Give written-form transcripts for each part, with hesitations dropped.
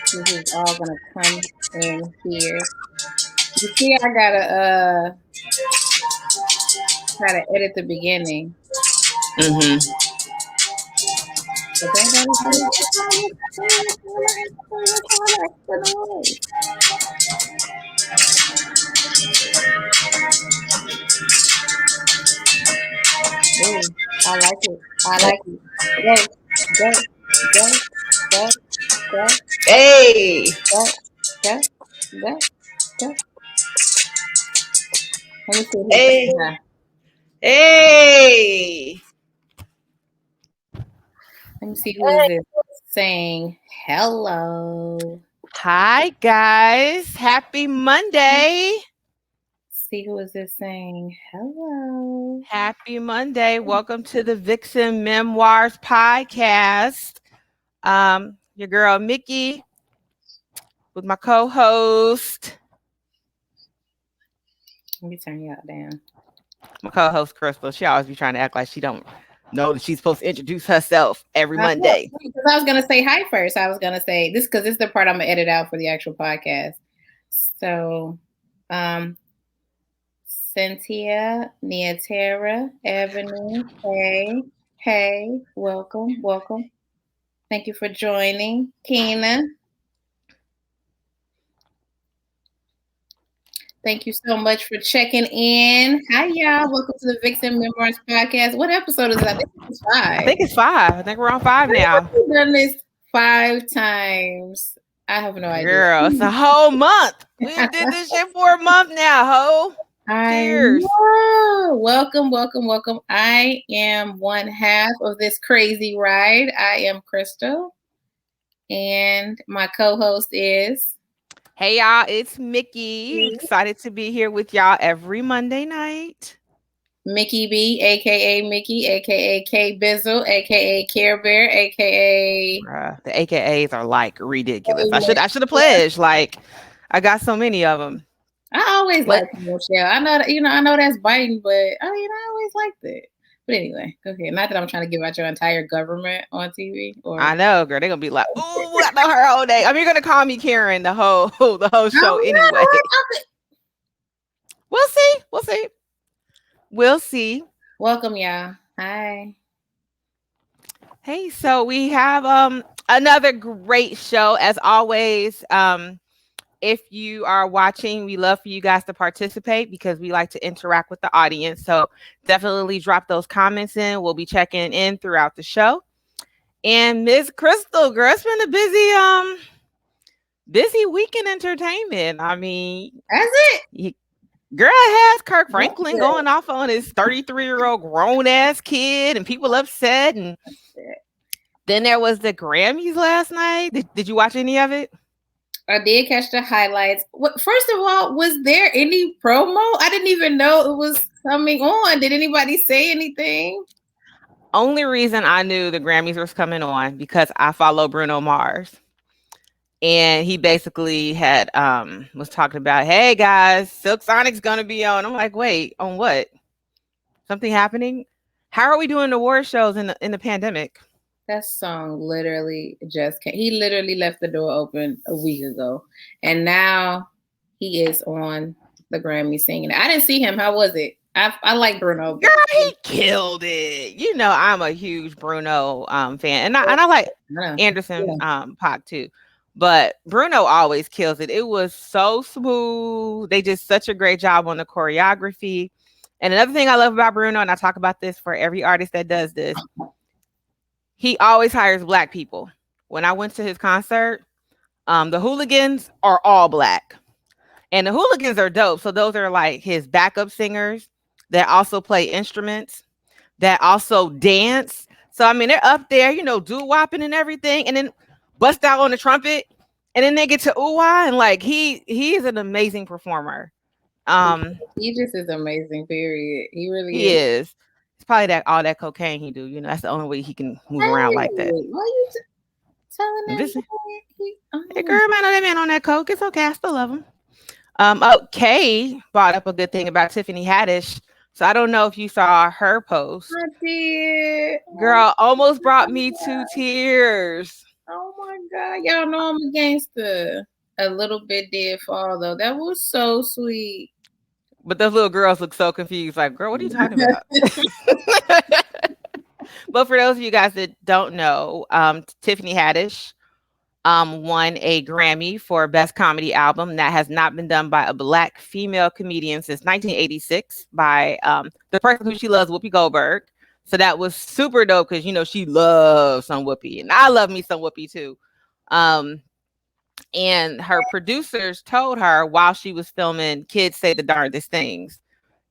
This is all gonna come in here. You see, I gotta edit the beginning. Mm-hmm. But don't gotta say all that extra noise. Ooh, I like it. I like it. Go, go, go, go, go, Hey, go, go, go, go. Let me see who's hey, saying hi. hey. Let me see who is this saying hello. Hi, guys. Happy Monday. See who is this saying hello. Happy Monday. Welcome to the Vixen Memoirs podcast. Your girl Mickey with my co-host. Let me turn y'all down. My co-host Crystal. She always be trying to act like she don't know that she's supposed to introduce herself every Monday. Because I was gonna say hi first. I was gonna say this because this is the part I'm gonna edit out for the actual podcast. So, Cynthia, Neatera, Ebony, hey, welcome. Thank you for joining, Keena. Thank you so much for checking in. Hi, y'all. Welcome to the Vixen Memoirs podcast. What episode is that? I think it's 5. I think it's 5. I think we're on 5 now. We've done this 5 times. I have no idea. Girl, it's a whole month. We did this shit for a month now, ho. Cheers. Welcome. I am one half of this crazy ride. I am Crystal. And my co-host is... Hey, y'all. It's Mickey. Excited to be here with y'all every Monday night. Mickey B, a.k.a. Mickey, a.k.a. K Bizzle, a.k.a. Care Bear, a.k.a. The AKAs are like ridiculous. I should have pledged. Like, I got so many of them. I always like Michelle. I know that, I know that's biting, but I always liked it. But anyway, go ahead. Not that I'm trying to give out your entire government on TV. I know, girl. They're gonna be like, "Ooh, I know her all day." I mean, you're gonna call me Karen the whole show anyway. We'll see. Welcome, y'all. Hi. Hey, so we have another great show as always. If you are watching, we love for you guys to participate because we like to interact with the audience. So definitely drop those comments in. We'll be checking in throughout the show. And Miss Crystal, girl, it's been a busy week in entertainment. I mean, has it? Girl, has Kirk Franklin going off on his 33-year-old grown-ass kid and people upset. And then there was the Grammys last night. Did you watch any of it? I did catch the highlights. First of all, was there any promo? I didn't even know it was coming on. Did anybody say anything? Only reason I knew the Grammys was coming on because I follow Bruno Mars. And he basically had was talking about, hey guys, Silk Sonic's gonna be on. I'm like, wait, on what? Something happening? How are we doing award shows in the pandemic? That song literally just came. He literally left the door open a week ago, and now he is on the Grammy singing. I didn't see him. How was it? I like Bruno. Girl, he killed it. You know, I'm a huge Bruno fan, and I like Anderson Paak too. But Bruno always kills it. It was so smooth. They did such a great job on the choreography. And another thing I love about Bruno, and I talk about this for every artist that does this, he always hires Black people. When I went to his concert, the hooligans are all Black. And the hooligans are dope. So those are like his backup singers that also play instruments, that also dance. So, I mean, they're up there, doo-wopping and everything. And then bust out on the trumpet, and then they get to ooh-wah, and like he is an amazing performer. He just is amazing, period. He really is. It's probably all that cocaine he do. That's the only way he can move around like that. Why are you telling that? Hey girl, man, that man on that coke. It's okay. I still love him. Kay brought up a good thing about Tiffany Haddish. So I don't know if you saw her post. I did. Girl, almost brought me to tears. Oh my God. Y'all know I'm a gangster. A little bit did fall, though. That was so sweet. But those little girls look so confused. Like, girl, what are you talking about? But for those of you guys that don't know, Tiffany Haddish won a Grammy for Best Comedy Album. That has not been done by a Black female comedian since 1986 by the person who she loves, Whoopi Goldberg. So that was super dope because, you know, she loves some Whoopi. And I love me some Whoopi too. And her producers told her while she was filming Kids Say the Darndest Things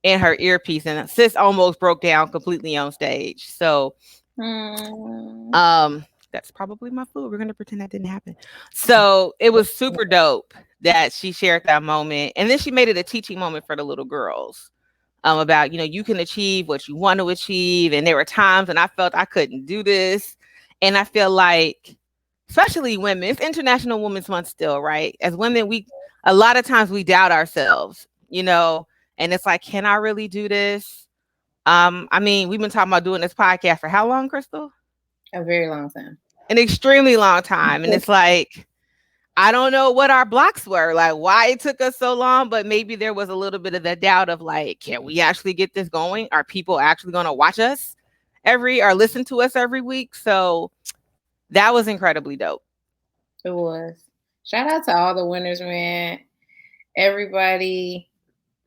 in her earpiece, and sis almost broke down completely on stage. So that's probably my food. We're gonna pretend that didn't happen. So it was super dope that she shared that moment, and then she made it a teaching moment for the little girls about, you know, you can achieve what you want to achieve. And there were times when I felt I couldn't do this, and I feel like, especially women, it's International Women's Month still, right? As women, we a lot of times we doubt ourselves, you know, and it's like, can I really do this? I mean, we've been talking about doing this podcast for how long, Crystal? A very long time. An extremely long time. And it's like, I don't know what our blocks were, like why it took us so long, but maybe there was a little bit of the doubt of like, can we actually get this going? Are people actually going to watch us or listen to us every week? So that was incredibly dope. It was. Shout out to all the winners, man. Everybody,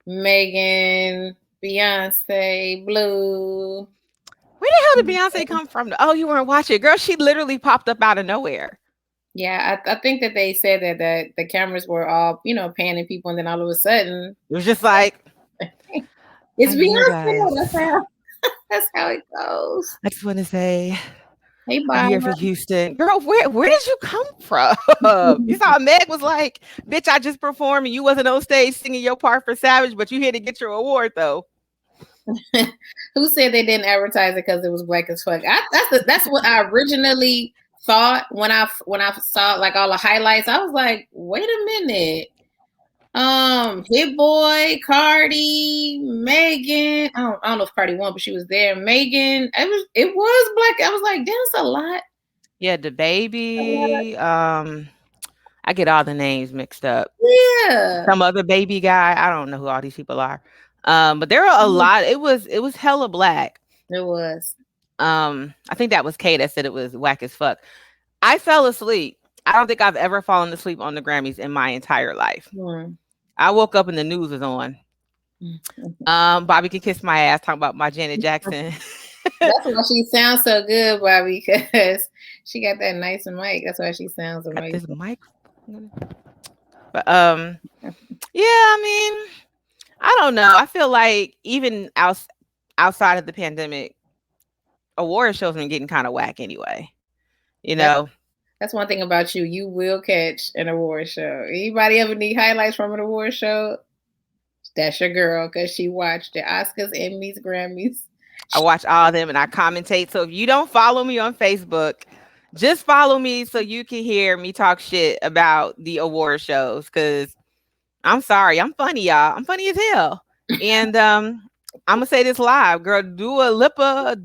Megan, Beyonce, Blue. Where the hell did Beyonce come from? Oh, you weren't watching. Girl, she literally popped up out of nowhere. Yeah, I think that they said that the cameras were all, you know, panning people, and then all of a sudden it was just like, it's Beyonce. That's how it goes. I just want to say, hey, I'm here for Houston. Girl, where did you come from? You saw Meg was like, bitch, I just performed and you wasn't on stage singing your part for Savage, but you here to get your award though. Who said they didn't advertise it because it was black as fuck? That's what I originally thought when I saw like all the highlights. I was like, wait a minute. Hit Boy, Cardi, Megan. I don't know if Cardi won, but she was there. Megan. It was black. I was like, that's a lot. Yeah, the baby. I get all the names mixed up. Yeah. Some other baby guy. I don't know who all these people are. But there were a lot. It was hella black. It was. I think that was Kay that said it was whack as fuck. I fell asleep. I don't think I've ever fallen asleep on the Grammys in my entire life. I woke up and the news was on. Bobby can kiss my ass talking about my Janet Jackson. That's why she sounds so good, Bobby, because she got that nice mic. That's why she sounds amazing. This mic. But yeah, I mean, I don't know. I feel like even outside of the pandemic, award shows been getting kind of whack anyway. You know. That's one thing about you. You will catch an award show. Anybody ever need highlights from an award show? That's your girl, because she watched the Oscars, Emmys, Grammys. I watch all of them and I commentate. So if you don't follow me on Facebook, just follow me so you can hear me talk shit about the award shows. Because I'm sorry, I'm funny, y'all. I'm funny as hell. And I'm gonna say this live, girl. Dua Lipa,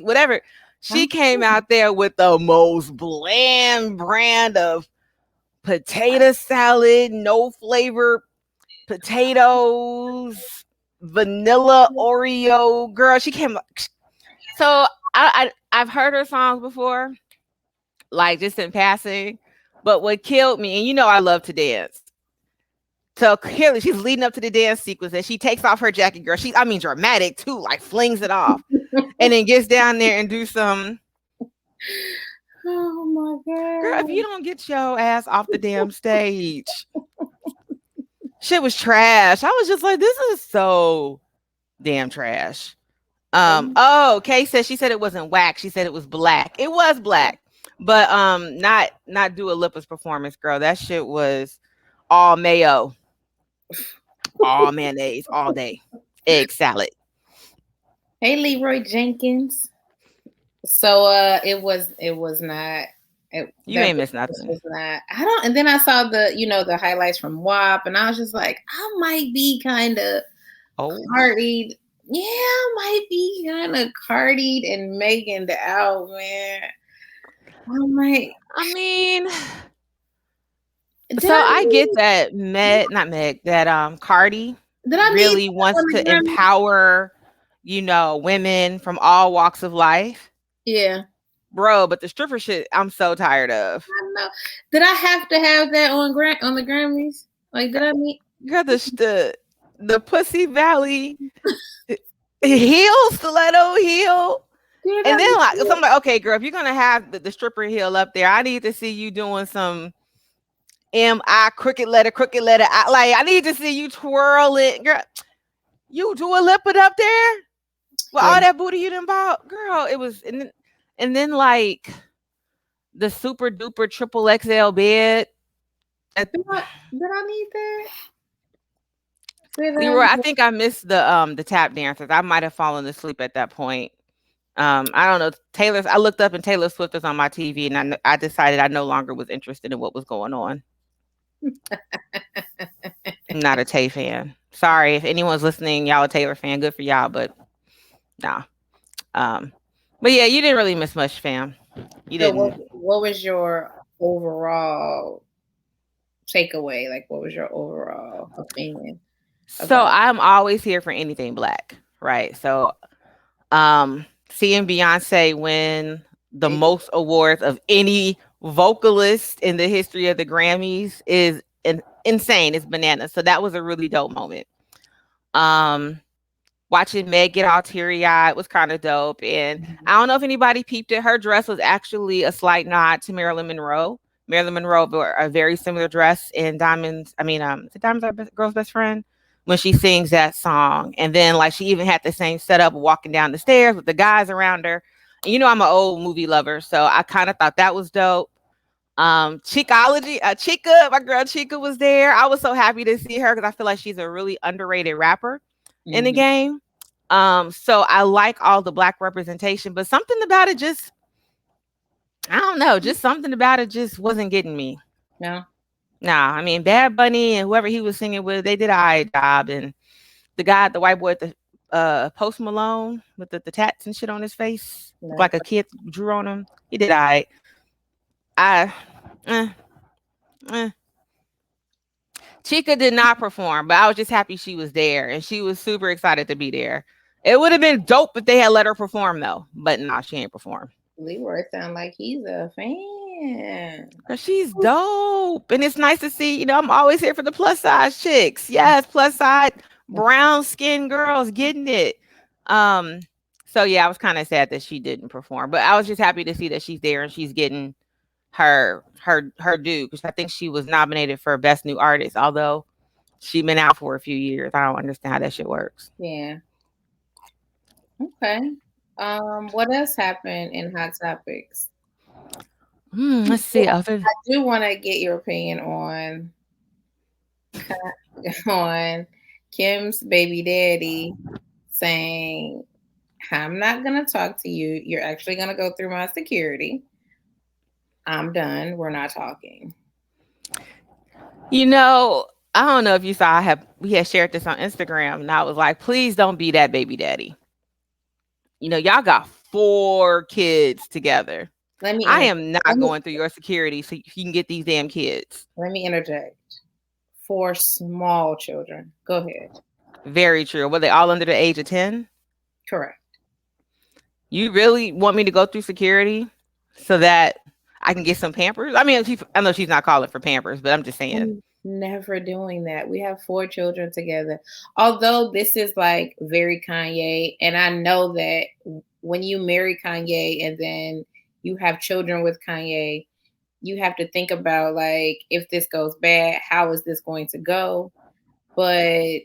whatever. She came out there with the most bland brand of potato salad, no flavor potatoes, vanilla Oreo. Girl, she came. So I've heard her songs before, like just in passing. But what killed me, and you know I love to dance. So clearly she's leading up to the dance sequence and she takes off her jacket, girl. I mean dramatic too, like flings it off. And then gets down there and do some. Oh my God. Girl, if you don't get your ass off the damn stage. Shit was trash. I was just like, this is so damn trash. Kay said she said it wasn't whack. She said it was black. It was black. But not Dua Lipa's performance, girl. That shit was all mayo. All mayonnaise all day. Egg salad. Hey, Leroy Jenkins. So it was not. You ain't missed nothing. Was not. And then I saw the highlights from WAP, and I was just like, I might be kind of partied. Yeah, I might be kind of Cardied and Megan out, man. I'm like, I mean, did so I I get meet, that Cardi did I meet really wants on the to Grammy? empower, women from all walks of life. Yeah, Bro, but the stripper shit, I'm so tired of. I know. Did I have to have that on the Grammys? Like, did I meet? Girl, the Pussy Valley heel, stiletto heel. Did I And then meet? like, so I'm like, okay, girl, if you're gonna have the stripper heel up there, I need to see you doing some M-I crooked letter I. Like, I need to see you twirl it. Girl, you do a lip it up there with Yeah. all that booty you done bought. Girl, it was, and then like the super duper triple XL bed. Did I need that? Did Leroy, I think I missed the tap dancers. I might have fallen asleep at that point. I don't know. I looked up and Taylor Swift was on my TV, and I decided I no longer was interested in what was going on. I'm not a Tay fan. Sorry if anyone's listening, y'all a Taylor fan. Good for y'all, but nah. But yeah, you didn't really miss much, fam. You So didn't. what was your overall takeaway? Like, what was your overall opinion So about? I'm always here for anything black, right? So seeing Beyonce win the most awards of any vocalist in the history of the Grammys is insane. It's bananas. So that was a really dope moment. Watching Meg get all teary eyed was kind of dope. And I don't know if anybody peeped it. Her dress was actually a slight nod to Marilyn Monroe. Marilyn Monroe wore a very similar dress in Diamonds. Is it Diamonds Are Girl's Best Friend? When she sings that song. And then like she even had the same setup walking down the stairs with the guys around her. And I'm an old movie lover, so I kind of thought that was dope. Chica, my girl Chica was there. I was so happy to see her because I feel like she's a really underrated rapper in the game. So I like all the black representation, but something about it just, I don't know, just something about it just wasn't getting me. No. Nah, I mean, Bad Bunny and whoever he was singing with, they did a high job. And the white boy at the Post Malone with the tats and shit on his face, like a kid drew on him, he did all right. Chica did not perform, but I was just happy she was there, and she was super excited to be there. It would have been dope if they had let her perform though, but nah, she ain't perform. Leroy sound like he's a fan. She's dope, and it's nice to see. I'm always here for the plus size chicks. Yes, plus size brown skin girls getting it. So yeah, I was kind of sad that she didn't perform, but I was just happy to see that she's there and she's getting her due, because I think she was nominated for Best New Artist, although she's been out for a few years. I don't understand how that shit works. Yeah. Okay. What else happened in Hot Topics? Let's see. I do want to get your opinion on Kim's baby daddy saying, "I'm not gonna talk to you. You're actually gonna go through my security. I'm done. We're not talking." I don't know if you saw, we had shared this on Instagram, and I was like, please don't be that baby daddy. Y'all got 4 kids together. I am not going through your security so you can get these damn kids. Let me interject. 4 small children. Go ahead. Very true. Were they all under the age of 10? Correct. You really want me to go through security so that I can get some Pampers? I mean, I know she's not calling for Pampers, but I'm just saying. I'm never doing that. We have 4 children together. Although this is like very Kanye, and I know that when you marry Kanye and then you have children with Kanye, you have to think about, like, if this goes bad, how is this going to go? But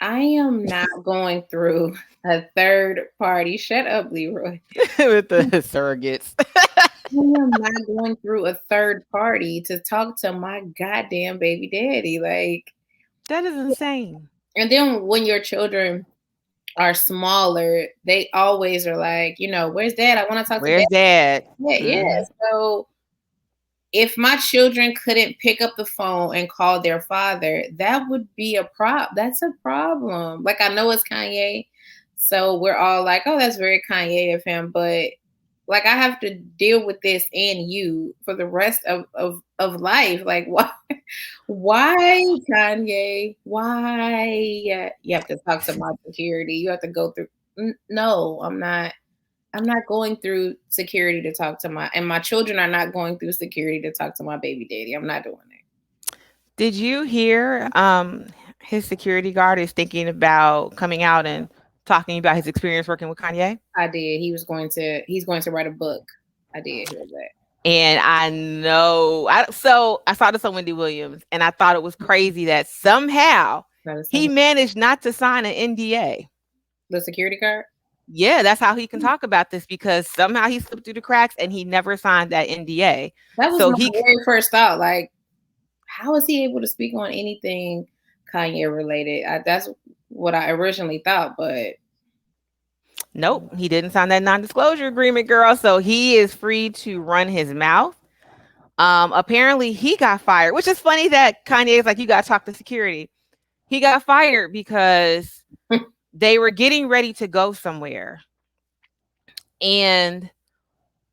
I am not going through a third party. Shut up, Leroy. With the surrogates. I am not going through a third party to talk to my goddamn baby daddy. Like, that is insane. And then when your children are smaller, they always are like, where's dad? I want to talk to dad. Yeah, yeah. So if my children couldn't pick up the phone and call their father, that would be a problem. That's a problem. Like, I know it's Kanye, so we're all like, oh, that's very Kanye of him. But Like, I have to deal with this and you for the rest of life. Like, why, Kanye? Why? You have to talk to my security. You have to go through. No, I'm not. I'm not going through security to talk to my children are not going through security to talk to my baby daddy. I'm not doing it. Did you hear his security guard is thinking about coming out and talking about his experience working with Kanye? I did. He's going to write a book. I did hear that. And I know, so I saw this on Wendy Williams, and I thought it was crazy that somehow he managed not to sign an NDA. The security guard? Yeah, that's how he can talk about this, because somehow he slipped through the cracks and he never signed that NDA. That was my very first thought. Like, how is he able to speak on anything Kanye related? That's what I originally thought, but nope, he didn't sign that non-disclosure agreement, girl. So he is free to run his mouth. Apparently he got fired, which is funny that Kanye is like, you got to talk to security. He got fired because they were getting ready to go somewhere. And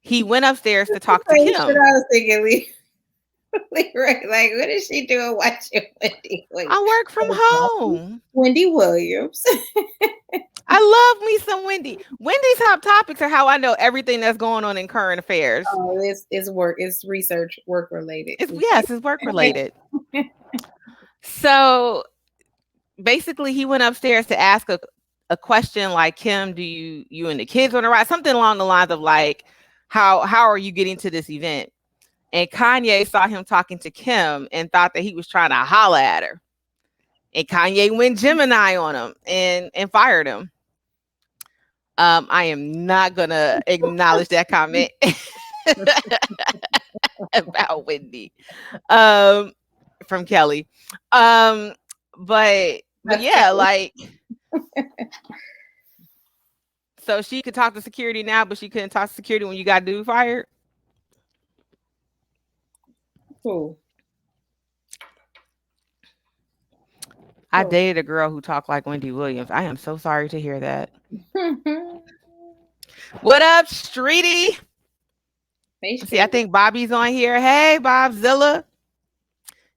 he went upstairs to talk to Kim. I was thinking, right, like, what is she doing watching Wendy Williams? I work from home. Wendy Williams. I love me some Wendy. Wendy's Hot Topics are how I know everything that's going on in current affairs. Oh, it's work. It's research, work related. It's work related. So basically, he went upstairs to ask a question like, Kim, do you and the kids want to ride? Something along the lines of like, how are you getting to this event? And Kanye saw him talking to Kim and thought that he was trying to holler at her. And Kanye went Gemini on him and fired him. I am not gonna acknowledge that comment about Wendy from Kelly. But yeah, like, so she could talk to security now, but she couldn't talk to security when you got dude fired. Cool. I dated a girl who talked like Wendy Williams. I am so sorry to hear that. What up, Streety? Hey, see, I think Bobby's on here. Hey, Bobzilla.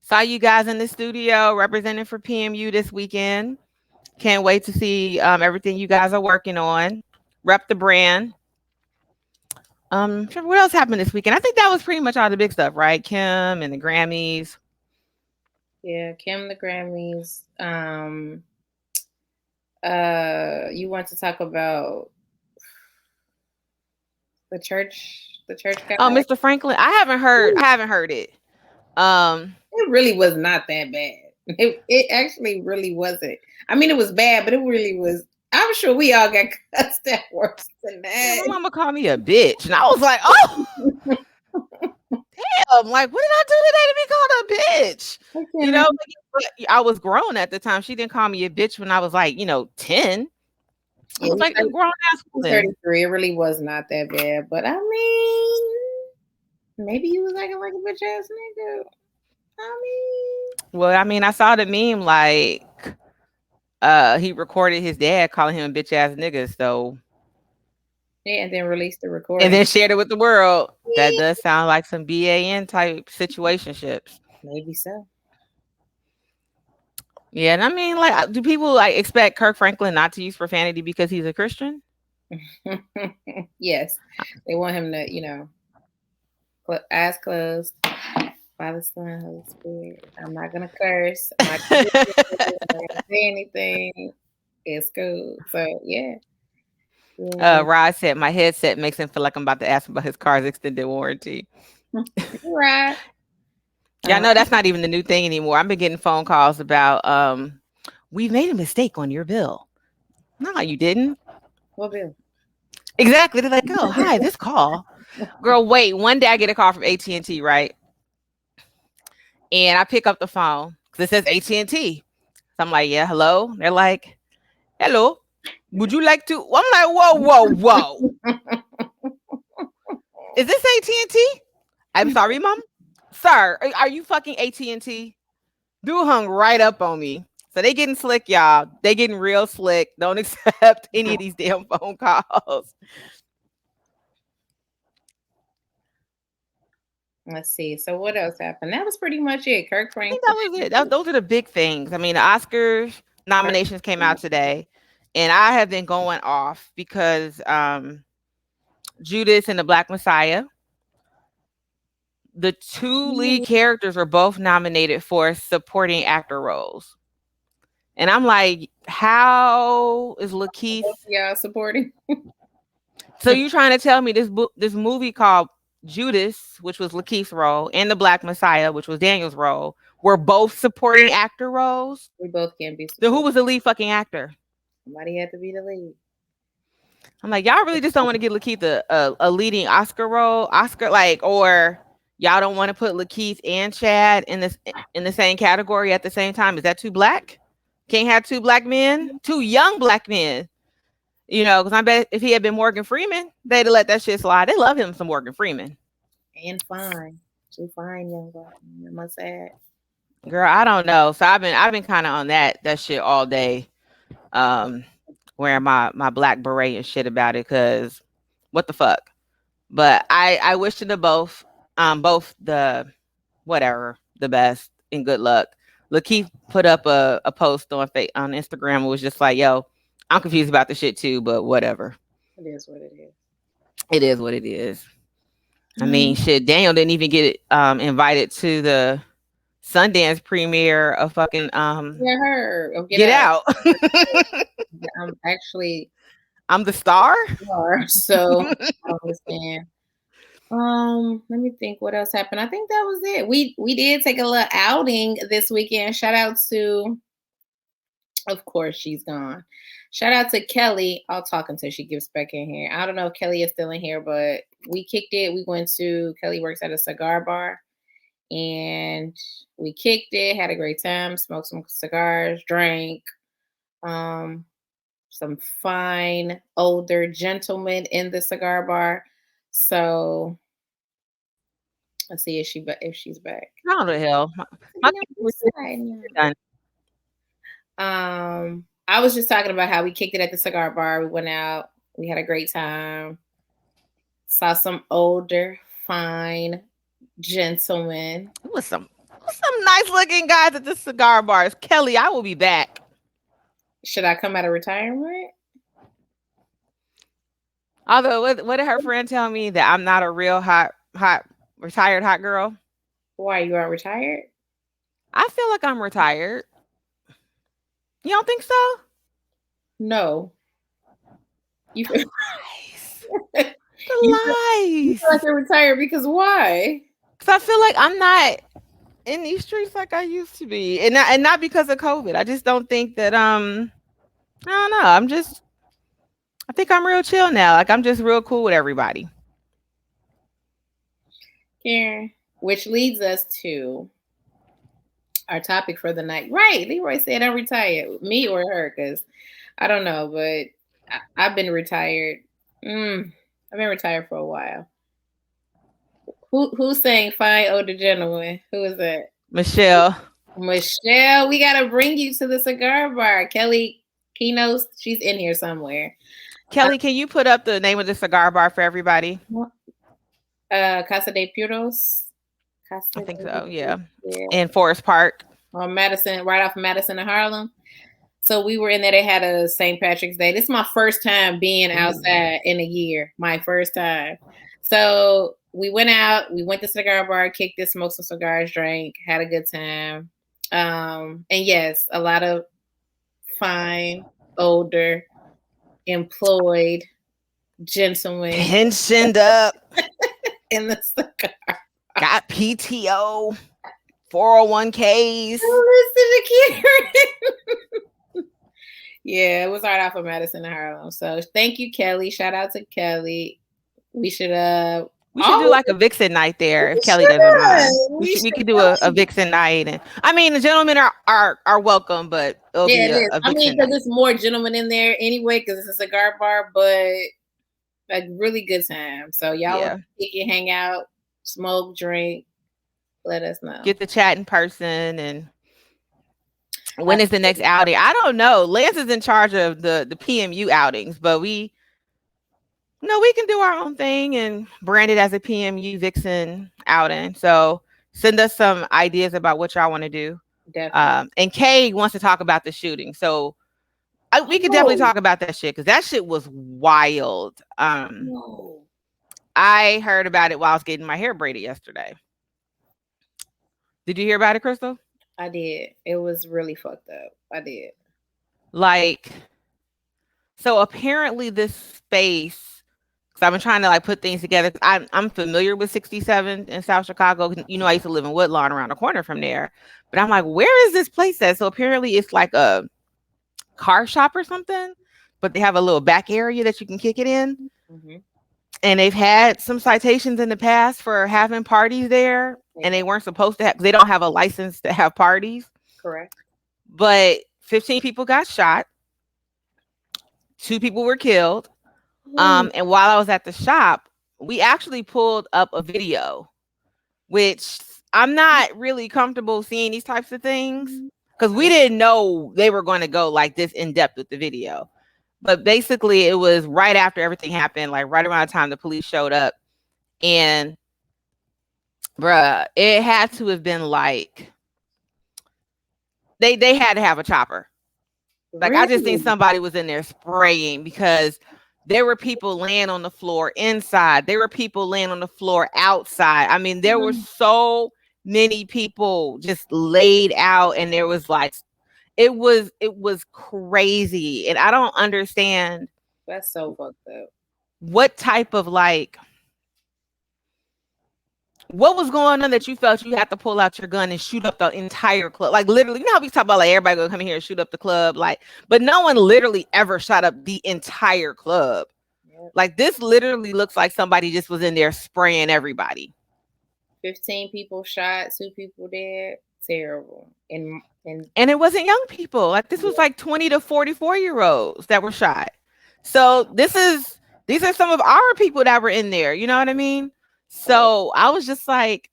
Saw you guys in the studio representing for PMU this weekend. Can't wait to see everything you guys are working on. Rep the brand. What else happened this weekend? I think that was pretty much all the big stuff, right? Kim and the Grammys. Yeah, Kim, the Grammys. You want to talk about the church guy? Oh, Mr. Franklin. I haven't heard it. It really was not that bad. It actually really wasn't. I mean, it was bad, but it really was. I'm sure we all got cussed at worse than that. Yeah, my mama called me a bitch, and I was like, oh. Damn, like, what did I do today to be called a bitch? You know, like, I was grown at the time. She didn't call me a bitch when I was like, 10. I was like a grown ass woman. 33. It really was not that bad. But I mean, maybe you was acting like a bitch ass nigga. Well, I mean, I saw the meme like he recorded his dad calling him a bitch ass nigga, so yeah, and then released the recording. And then shared it with the world. That does sound like some BAN type situationships. Maybe so. Yeah, and I mean, like, do people like expect Kirk Franklin not to use profanity because he's a Christian? Yes. They want him to, eyes closed. Father, Son, Holy Spirit. I'm not gonna curse. I'm not gonna say anything. It's cool. So yeah. Rod said my headset makes him feel like I'm about to ask him about his car's extended warranty. Right. Yeah, no, that's not even the new thing anymore. I've been getting phone calls about we've made a mistake on your bill. No, you didn't. What bill? Exactly. They're like, oh, hi, this call. Girl, wait. One day I get a call from AT&T, right? And I pick up the phone because it says AT&T. So I'm like, yeah, hello. They're like, hello. Would you like to? I'm like, whoa. Is this AT&T? I'm sorry, Mom. Sir, are you fucking AT&T? Dude hung right up on me. So they getting slick, y'all. They getting real slick. Don't accept any of these damn phone calls. Let's see. So what else happened? That was pretty much it. Kirk I think Franklin. that was it. Those are the big things. I mean, the Oscars nominations came out today, and I have been going off because Judas and the Black Messiah, the two lead characters were both nominated for supporting actor roles. And I'm like, how is Lakeith? Yeah, supporting. So you trying to tell me this movie called Judas, which was Lakeith's role, and the Black Messiah, which was Daniel's role, were both supporting actor roles? We both can't be. So who was the lead fucking actor? Somebody had to be the lead. I'm like, y'all really just don't want to give Lakeith a leading Oscar role, or y'all don't want to put Lakeith and Chad in the same category at the same time? Is that too black? Can't have two black men, two young black men. You know, because I bet if he had been Morgan Freeman, they'd have let that shit slide. They love him some Morgan Freeman. And fine. Too fine, young black man, I must add. Girl, I don't know. So I've been kind of on that shit all day. Wearing my black beret and shit about it, because what the fuck. But I wish to the both the whatever, the best, and good luck. Lakeith put up a post on Instagram. It was just like, yo, I'm confused about the shit too, but whatever. It is what it is. It is what it is. I mean, shit, Daniel didn't even get invited to the Sundance premiere of fucking Get Out. I'm the star. So I understand. Let me think what else happened. I think that was it. We did take a little outing this weekend. Shout out to, of course, she's gone. Shout out to Kelly. I'll talk until she gets back in here. I don't know if Kelly is still in here, but we kicked it. We went to, Kelly works at a cigar bar, and we kicked it, had a great time, smoked some cigars, drank. Some fine older gentlemen in the cigar bar. So let's see if she's back. How the hell? I was just talking about how we kicked it at the cigar bar. We went out. We had a great time. Saw some older, fine gentlemen. It was some nice looking guys at the cigar bars. Kelly, I will be back. Should I come out of retirement? Although, what did her friend tell me? That I'm not a real retired hot girl? Why, you are retired? I feel like I'm retired. You don't think so? No. You feel lies. You feel like you're retired because why? Because I feel like I'm not in these streets like I used to be, and not because of COVID. I just don't think that I don't know. I think I'm real chill now. Like, I'm just real cool with everybody. Karen, which leads us to our topic for the night. Right. Leroy said I'm retired. Me or her, because I don't know, but I've been retired. I've been retired for a while. Who's saying fine older gentleman? Who is that? Michelle, we got to bring you to the cigar bar. Kelly Keynotes, she's in here somewhere. Kelly, can you put up the name of the cigar bar for everybody? Casa de Puros. I think so, yeah. In Forest Park. On Madison, right off of Madison and Harlem. So we were in there. They had a St. Patrick's Day. This is my first time being outside in a year. My first time. So we went out. We went to cigar bar, kicked it, smoked some cigars, drank, had a good time. And yes, a lot of fine, older, employed gentlemen. Pensioned up. In the cigar. Got PTO, 401ks. Yeah, it was right off of Madison and Harlem. So thank you, Kelly. Shout out to Kelly. We should do like a Vixen night there if Kelly doesn't mind. We could do a Vixen night, and I mean the gentlemen are welcome, but it'll be a Vixen because there's more gentlemen in there anyway, because it's a cigar bar, but a really good time. So y'all can hang out, smoke, drink. Let us know. Get the chat in person. And when is the next outing? I don't know. Lance is in charge of the PMU outings, but No, we can do our own thing and brand it as a PMU Vixen outing. So send us some ideas about what y'all want to do. Definitely. And Kay wants to talk about the shooting. So we could definitely talk about that shit because that shit was wild. No. I heard about it while I was getting my hair braided yesterday. Did you hear about it, Crystal? I did. It was really fucked up. I did. Like, so apparently this space, because I've been trying to like put things together. I'm familiar with 67 in South Chicago. You know, I used to live in Woodlawn around the corner from there. But I'm like, where is this place at? So apparently it's like a car shop or something, but they have a little back area that you can kick it in. Mm-hmm. And they've had some citations in the past for having parties there, and they weren't supposed to have, they don't have a license to have parties. Correct. But 15 people got shot. 2 people were killed. And while I was at the shop, we actually pulled up a video, which I'm not really comfortable seeing these types of things because we didn't know they were going to go like this in depth with the video. But basically, it was right after everything happened, like right around the time the police showed up. And, bruh, it had to have been like, they had to have a chopper. Like, really? I just think somebody was in there spraying because there were people laying on the floor inside. There were people laying on the floor outside. I mean, there were so many people just laid out, and there was like, it was crazy. And I don't understand. That's so fucked up. What type of like, what was going on that you felt you had to pull out your gun and shoot up the entire club? Like literally, you know how we talk about like everybody gonna come in here and shoot up the club, like, but no one literally ever shot up the entire club. Yep. Like this literally looks like somebody just was in there spraying everybody. 15 people shot, 2 people dead. Terrible. And it wasn't young people. Like this was like 20 to 44-year-olds that were shot. So these are some of our people that were in there. You know what I mean? So I was just like,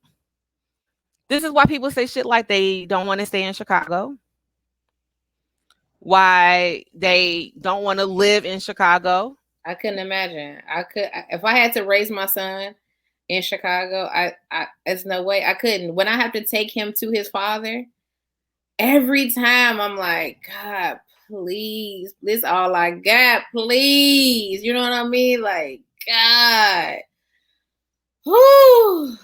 this is why people say shit like they don't want to stay in Chicago. Why they don't want to live in Chicago. I couldn't imagine. If I had to raise my son in Chicago, there's no way I couldn't. When I have to take him to his father, every time I'm like, God, please, this is all I got, please. You know what I mean? Like, God. Whew.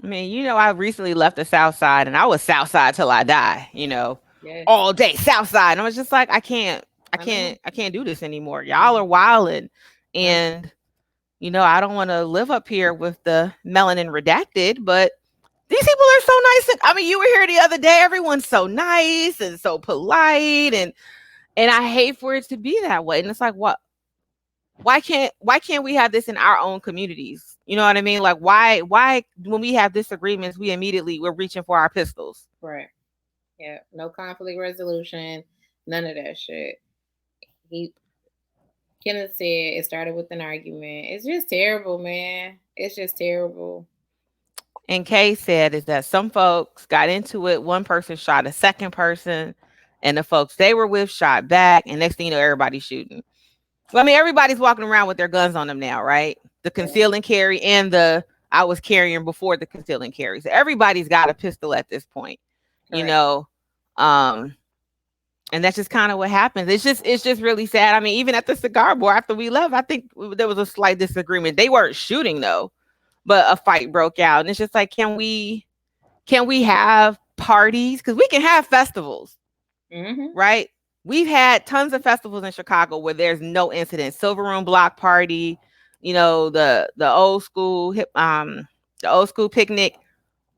I mean, you know, I recently left the South Side, and I was South Side till I die, you know, all day South Side. And I was just like, I can't do this anymore. Y'all are wilding. And, you know, I don't want to live up here with the melanin redacted, but these people are so nice. And I mean, you were here the other day. Everyone's so nice and so polite. And I hate for it to be that way. And it's like, what? Why can't we have this in our own communities? You know what I mean? Like, why when we have disagreements, we're reaching for our pistols. Right. Yeah. No conflict resolution. None of that shit. Kenneth said it started with an argument. It's just terrible, man. It's just terrible. And Kay said is that some folks got into it. One person shot a second person, and the folks they were with shot back. And next thing you know, everybody's shooting. Well, I mean, everybody's walking around with their guns on them now, right? The conceal and carry and I was carrying before the conceal and carry. So everybody's got a pistol at this point, you know. And that's just kind of what happens. It's just really sad. I mean, even at the cigar bar after we left, I think there was a slight disagreement. They weren't shooting though, but a fight broke out. And it's just like, can we have parties? Because we can have festivals, right? We've had tons of festivals in Chicago where there's no incident. Silver Room Block Party, you know, the old school picnic,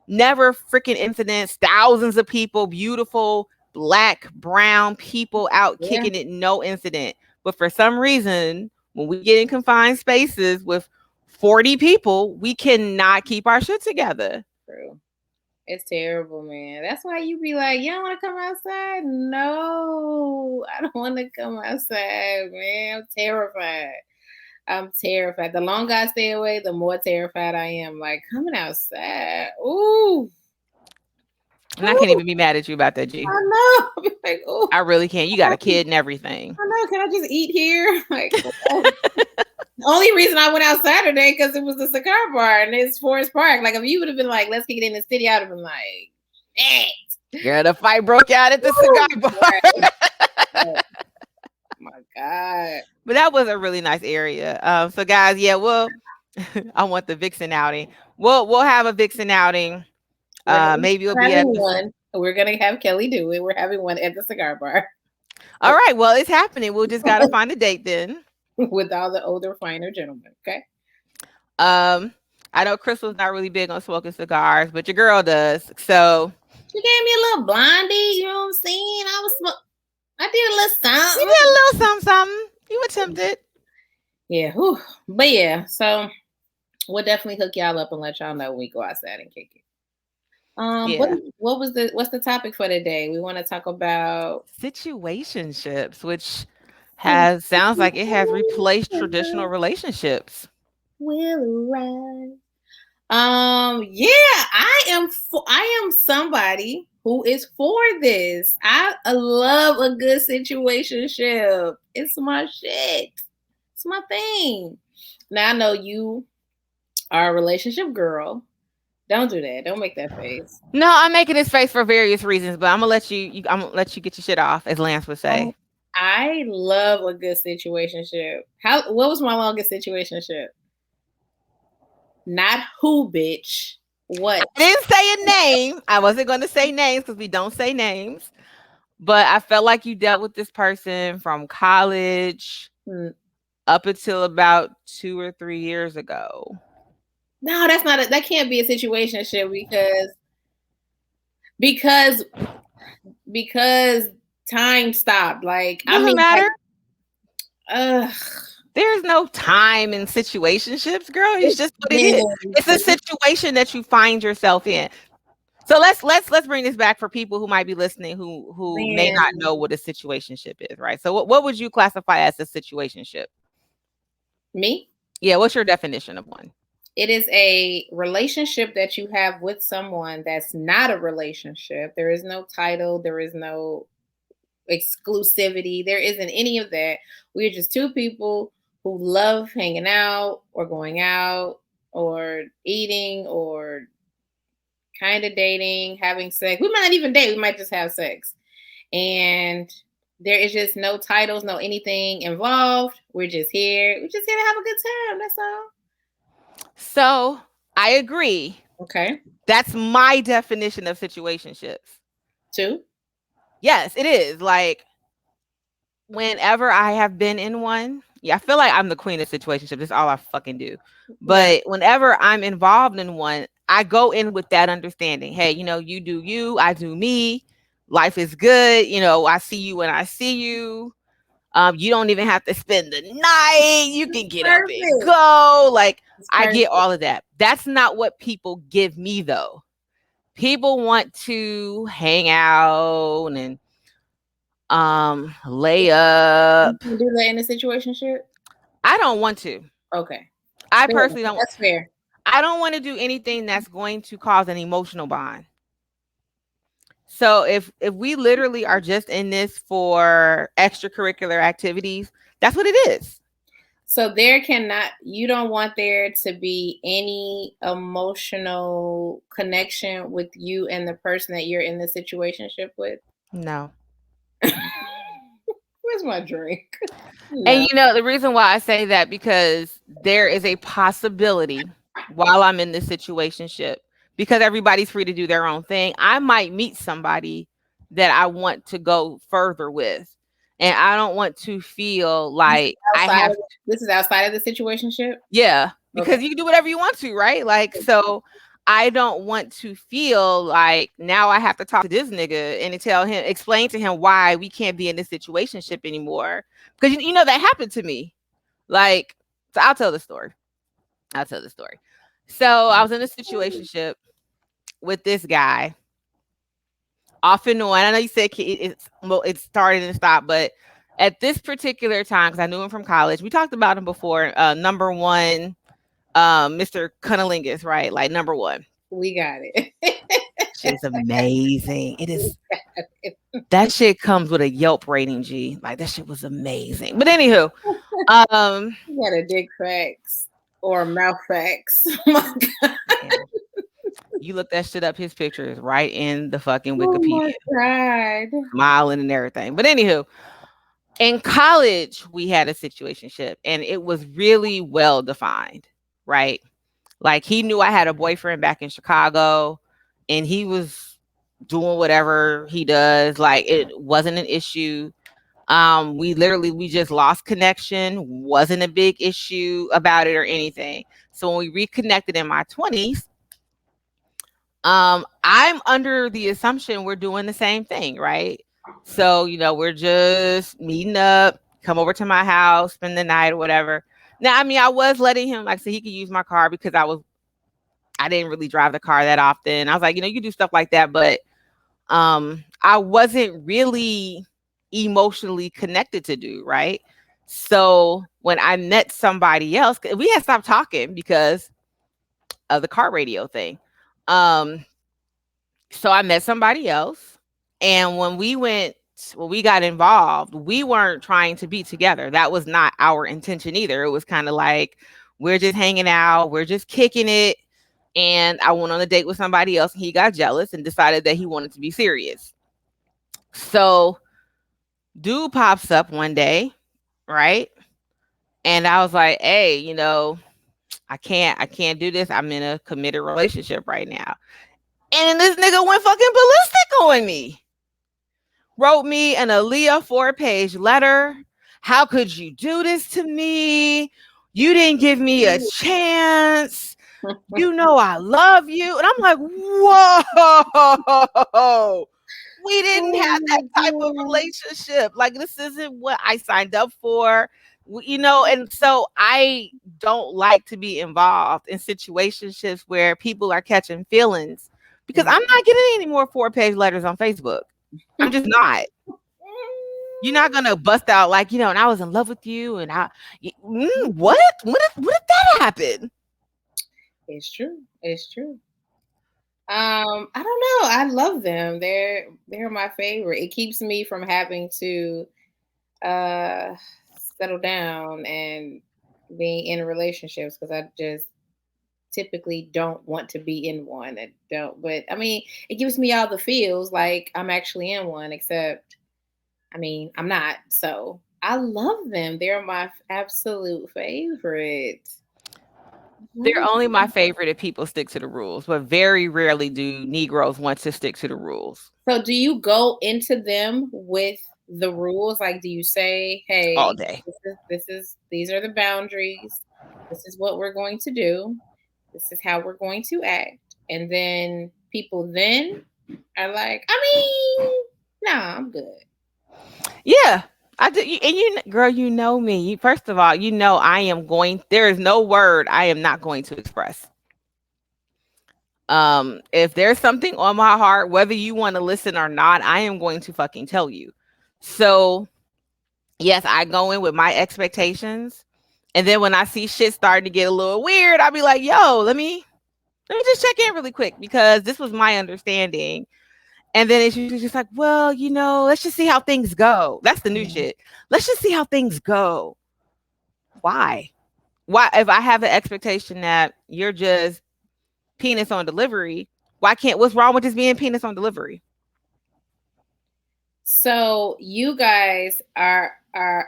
never freaking incidents. Thousands of people, beautiful Black, brown people out kicking it, no incident. But for some reason, when we get in confined spaces with 40 people, we cannot keep our shit together. True. It's terrible, man. That's why you be like, you don't want to come outside? No, I don't want to come outside, man. I'm terrified. The longer I stay away, the more terrified I am. Like, coming outside. Ooh. And I can't even be mad at you about that, G. I know. Like, I really can't. You got a kid and everything. I know. Can I just eat here? Like, Only reason I went out Saturday because it was the cigar bar and it's Forest Park. Like if you would have been like, let's kick it in the city, I'd have been like, girl, the fight broke out at the cigar bar. Oh my God. But that was a really nice area. So guys, yeah, I want the Vixen outing. We'll have a Vixen outing. Maybe it'll be at one. We're gonna have Kelly do it. We're having one at the cigar bar. All right, well, it's happening. We'll just gotta find a date then. With all the older, finer gentlemen. Okay. I know Crystal's not really big on smoking cigars, but your girl does. So she gave me a little blondie. You know what I'm saying? I did a little something. You did a little something. You attempted. Yeah. Whew. But yeah, so we'll definitely hook y'all up and let y'all know when we go outside and kick it. Yeah. What's the topic for today? We want to talk about situationships, which sounds like it has replaced traditional relationships. Will rise. Yeah, I am somebody who is for this. I love a good situationship. It's my shit. It's my thing. Now I know you are a relationship girl. Don't do that. Don't make that face. No, I'm making this face for various reasons, but I'm gonna let you get your shit off, as Lance would say. I love a good situationship. What was my longest situationship? Not who, bitch. What? I didn't say a name. I wasn't going to say names because we don't say names. But I felt like you dealt with this person from college up until about 2 or 3 years ago. No, that can't be a situationship because time stopped. Like, doesn't matter. There's no time in situationships, girl. It's just what it is. It's a situation that you find yourself in. So let's bring this back for people who might be listening who may not know what a situationship is, right? So what would you classify as a situationship? Me? Yeah, what's your definition of one? It is a relationship that you have with someone that's not a relationship. There is no title, there is no exclusivity, there isn't any of that. We're just two people who love hanging out or going out or eating or kind of dating, having sex. We might not even date, we might just have sex. And there is just no titles, no anything involved. We're just here. We're just here to have a good time. That's all. So I agree. Okay. That's my definition of situationships. Too? Yes, it is. Like, whenever I have been in one, I feel like I'm the queen of situationships. That's all I fucking do. But whenever I'm involved in one, I go in with that understanding. Hey, you do you, I do me. Life is good. I see you when I see you. You don't even have to spend the night. You can get up and go. Like, I get all of that. That's not what people give me, though. People want to hang out and lay up. You can do that in a situationship? I don't want to. Okay. I personally don't. That's fair. I don't want to do anything that's going to cause an emotional bond. So if we literally are just in this for extracurricular activities, that's what it is. So you don't want there to be any emotional connection with you and the person that you're in the situationship with? No. Where's my drink? No. And the reason why I say that, because there is a possibility while I'm in this situationship, because everybody's free to do their own thing, I might meet somebody that I want to go further with. And I don't want to feel like this is outside of the situationship? Yeah, because you can do whatever you want to, right? Like, so I don't want to feel like now I have to talk to this nigga and explain to him why we can't be in this situationship anymore. Because that happened to me. Like, so I'll tell the story. So I was in a situationship with this guy. Off and on. I know you said it started and stopped, but at this particular time, because I knew him from college, we talked about him before. Number one, Mr. Cunnilingus, right? Like, number one. We got it. She's amazing. It is. That shit comes with a Yelp rating, G. Like, that shit was amazing. But anywho, You got a dick facts or mouth facts. Oh my God. Man, you look that shit up. His picture is right in the fucking Oh my Wikipedia, God. smiling and everything. But anywho, in college, we had a situationship, and it was really well defined, right? Like he knew I had a boyfriend back in Chicago, and he was doing whatever he does. Like it wasn't an issue. We just lost connection, wasn't a big issue about it or anything. So when we reconnected in my 20s, I'm under the assumption we're doing the same thing, right? So, we're just meeting up, come over to my house, spend the night or whatever. Now, I mean, I was letting him, like, so he could use my car because I didn't really drive the car that often. I was like, you do stuff like that, but I wasn't really emotionally connected to do, right? So when I met somebody else, we had stopped talking because of the car radio thing. So I met somebody else, and when we got involved, we weren't trying to be together. That was not our intention either. It was kind of like we're just hanging out, we're just kicking it. And I went on a date with somebody else, and he got jealous and decided that he wanted to be serious. So dude pops up one day, right? And I was like, hey, I can't do this. I'm in a committed relationship right now. And then this nigga went fucking ballistic on me. Wrote me an Aaliyah 4-page letter. How could you do this to me? You didn't give me a chance. I love you. And I'm like, whoa. We didn't have that type of relationship. Like, this isn't what I signed up for. And so I don't like to be involved in situationships where people are catching feelings because I'm not getting any more 4-page letters on Facebook. I'm just not. You're not gonna bust out like, and I was in love with you, and what? When did that happen? It's true. It's true. I don't know. I love them. They're my favorite. It keeps me from having to settle down and being in relationships because I just typically don't want to be in one. I don't, but I mean, it gives me all the feels like I'm actually in one, except I mean, I'm not. So I love them. They're my absolute favorite. They're only my favorite if people stick to the rules, but very rarely do Negroes want to stick to the rules. So do you go into them with the rules? Like, do you say, hey, all day? These are the boundaries. This is what we're going to do. This is how we're going to act. And then people then are like, I mean, nah, I'm good. Yeah, I do. And girl, you know me. First of all, I am going. There is no word I am not going to express. If there's something on my heart, whether you want to listen or not, I am going to fucking tell you. So, yes, I go in with my expectations, and then when I see shit starting to get a little weird, I'll be like, "Yo, let me just check in really quick because this was my understanding." And then it's usually just like, well, let's just see how things go. That's the new shit. Let's just see how things go. Why? Why? If I have an expectation that you're just penis on delivery, what's wrong with just being penis on delivery? So you guys are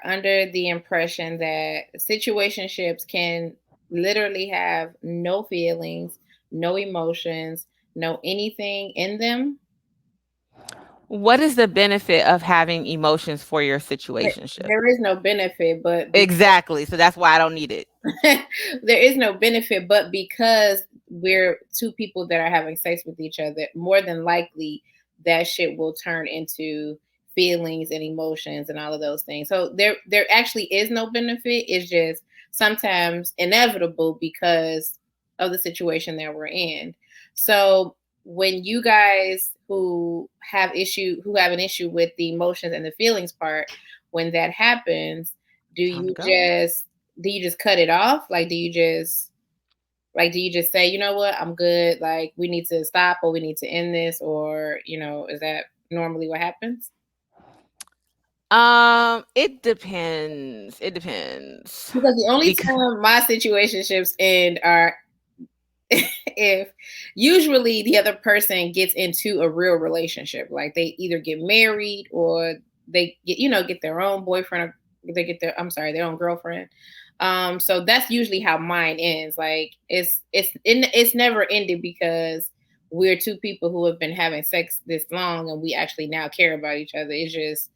under the impression that situationships can literally have no feelings, no emotions, no anything in them. What is the benefit of having emotions for your situationship? There is no benefit, but exactly. So that's why I don't need it. There is no benefit, but because we're two people that are having sex with each other, more than likely that shit will turn into feelings and emotions and all of those things. So there actually is no benefit. It's just sometimes inevitable because of the situation that we're in. So when you guys who have an issue with the emotions and the feelings part, when that happens, do you just cut it off? Like, do you just say, you know what, I'm good, like we need to stop or we need to end this, or is that normally what happens? It depends. It depends. Because the only time my situationships end are if usually the other person gets into a real relationship, like they either get married or they get, get their own boyfriend, or they get their own girlfriend. So that's usually how mine ends. Like it's never ended because we're two people who have been having sex this long and we actually now care about each other. It's just,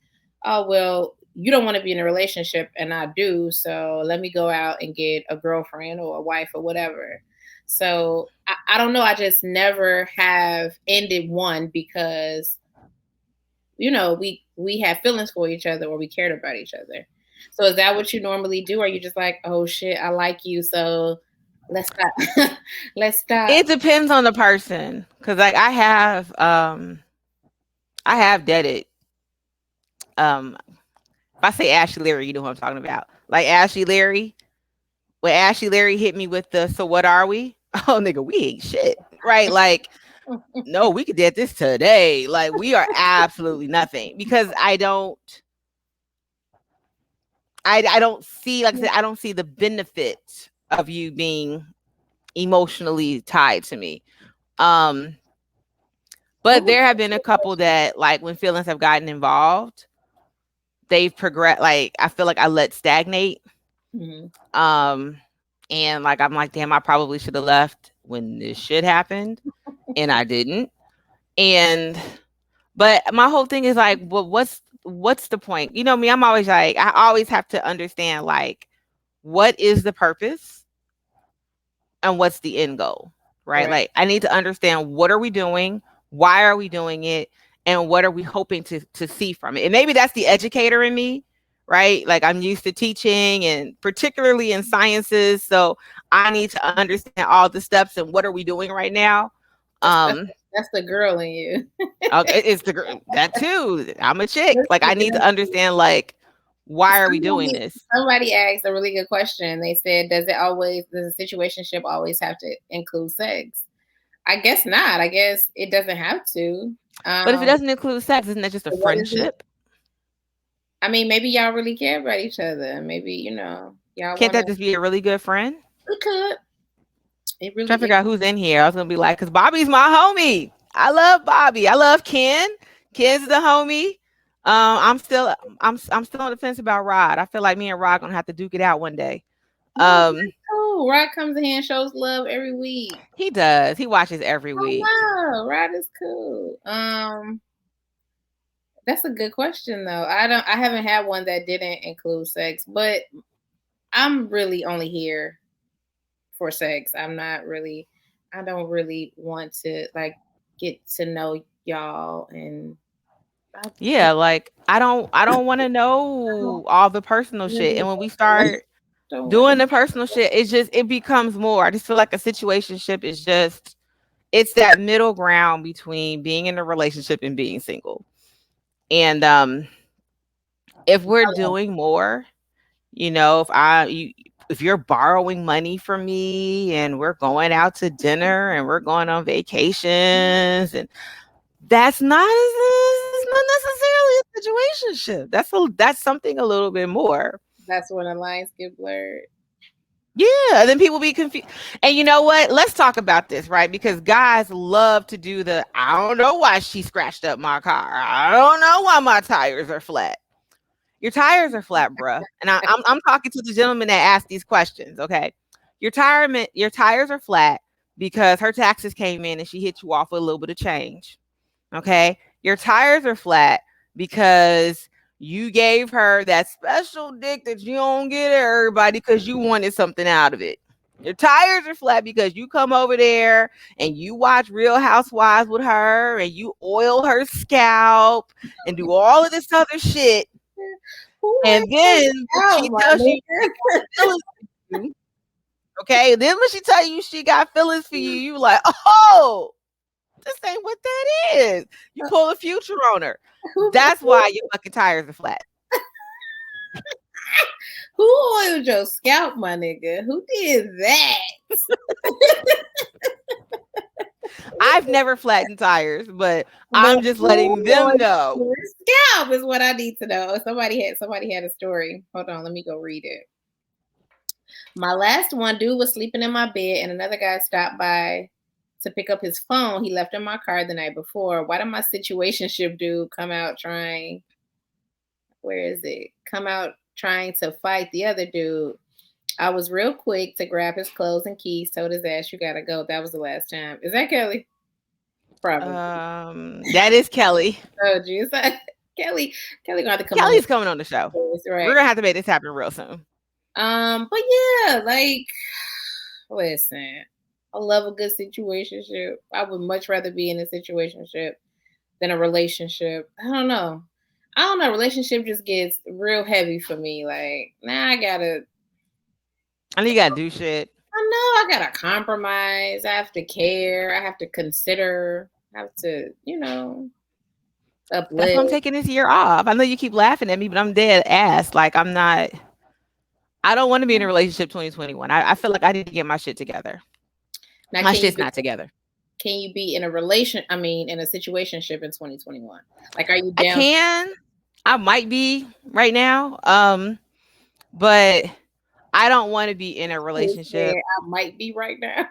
oh well, you don't want to be in a relationship and I do, so let me go out and get a girlfriend or a wife or whatever. So I don't know. I just never have ended one because we have feelings for each other or we cared about each other. So is that what you normally do? Or are you just like, oh shit, I like you, so let's stop. Let's stop. It depends on the person, because like I have dated. If I say Ashley Larry, you know who I'm talking about. Like Ashley Larry. When Ashley Larry hit me with the "so what are we?" Oh nigga, we ain't shit, right? Like, no, we could get this today. Like, we are absolutely nothing, because I don't see, like I said, I don't see the benefit of you being emotionally tied to me. But there have been a couple that, like, when feelings have gotten involved, they've progressed. Like, I feel like I let stagnate. Mm-hmm. And like, I'm like, damn, I probably should have left when this shit happened, and I didn't. But my whole thing is like, well, what's the point? You know me, I'm always like, I always have to understand, like, what is the purpose and what's the end goal, right? Like, I need to understand, what are we doing? Why are we doing it? And what are we hoping to see from it? And maybe that's the educator in me, right? Like, I'm used to teaching, and particularly in sciences. So I need to understand all the steps and what are we doing right now. That's the girl in you. It's the girl, that too. I'm a chick. Like, I need to understand, like, why are we doing this? Somebody asked a really good question. They said, does a situationship always have to include sex? I guess not. I guess it doesn't have to. But if it doesn't include sex, isn't that just a friendship? I mean, maybe y'all really care about each other. Maybe, y'all can't that just be a really good friend? It could. It really. Trying to figure out who's in here. I was gonna be like, because Bobby's my homie. I love Bobby. I love Ken. Ken's the homie. I'm still on the fence about Rod. I feel like me and Rod gonna have to duke it out one day. Oh, Rod comes in here and shows love every week. He does. He watches every week. Wow, Rod is cool. That's a good question though. I haven't had one that didn't include sex, but I'm really only here for sex. I don't really want to like get to know y'all, and yeah, like I don't want to know all the personal shit. And when we start doing the personal shit, it becomes more. I just feel like a situationship is it's that middle ground between being in a relationship and being single. And if we're doing more, if you're borrowing money from me and we're going out to dinner and we're going on vacations, and that's not necessarily a situationship. That's something a little bit more. That's when the lines get blurred. Yeah, then people be confused. And you know what? Let's talk about this, right? Because guys love to do I don't know why she scratched up my car. I don't know why my tires are flat. Your tires are flat, bruh. And I'm talking to the gentleman that asked these questions, okay? Your tires are flat because her taxes came in and she hit you off with a little bit of change, okay? Your tires are flat because you gave her that special dick that you don't get everybody because you wanted something out of it. Your tires are flat because you come over there and you watch Real Housewives with her and you oil her scalp and do all of this other shit. And then she tells you, okay, then when she tells you she got feelings for you, you like, oh, this ain't what that is. You pull a Future on her. That's why your fucking tires are flat. Who oiled your scalp, my nigga? Who did that? I've never flattened tires, but The I'm just letting them know. scalp is what I need to know. Somebody had a story. Hold on, let me go read it. My last one, dude was sleeping in my bed, and another guy stopped by to pick up his phone he left in my car the night before. Why did my situationship dude come out trying? Where is it? Come out trying to fight the other dude. I was real quick to grab his clothes and keys, told his ass, you gotta go. That was the last time. Is that Kelly? Probably. That is Kelly. Oh, geez. Kelly gonna have to come Kelly's coming on the show. Right. We're gonna have to make this happen real soon. But yeah, like, listen, I love a good situationship. I would much rather be in a situationship than a relationship. I don't know. Relationship just gets real heavy for me. Like, now I know you gotta do shit. I know I gotta compromise. I have to care. I have to consider. I have to, uplift. That's why I'm taking this year off. I know you keep laughing at me, but I'm dead ass. Like, I don't want to be in a relationship 2021. I feel like I need to get my shit together. Now, my shit's not together. Can you be in a situationship in 2021? Like, are you down? I can. I might be right now. But I don't want to be in a relationship. I might be right now.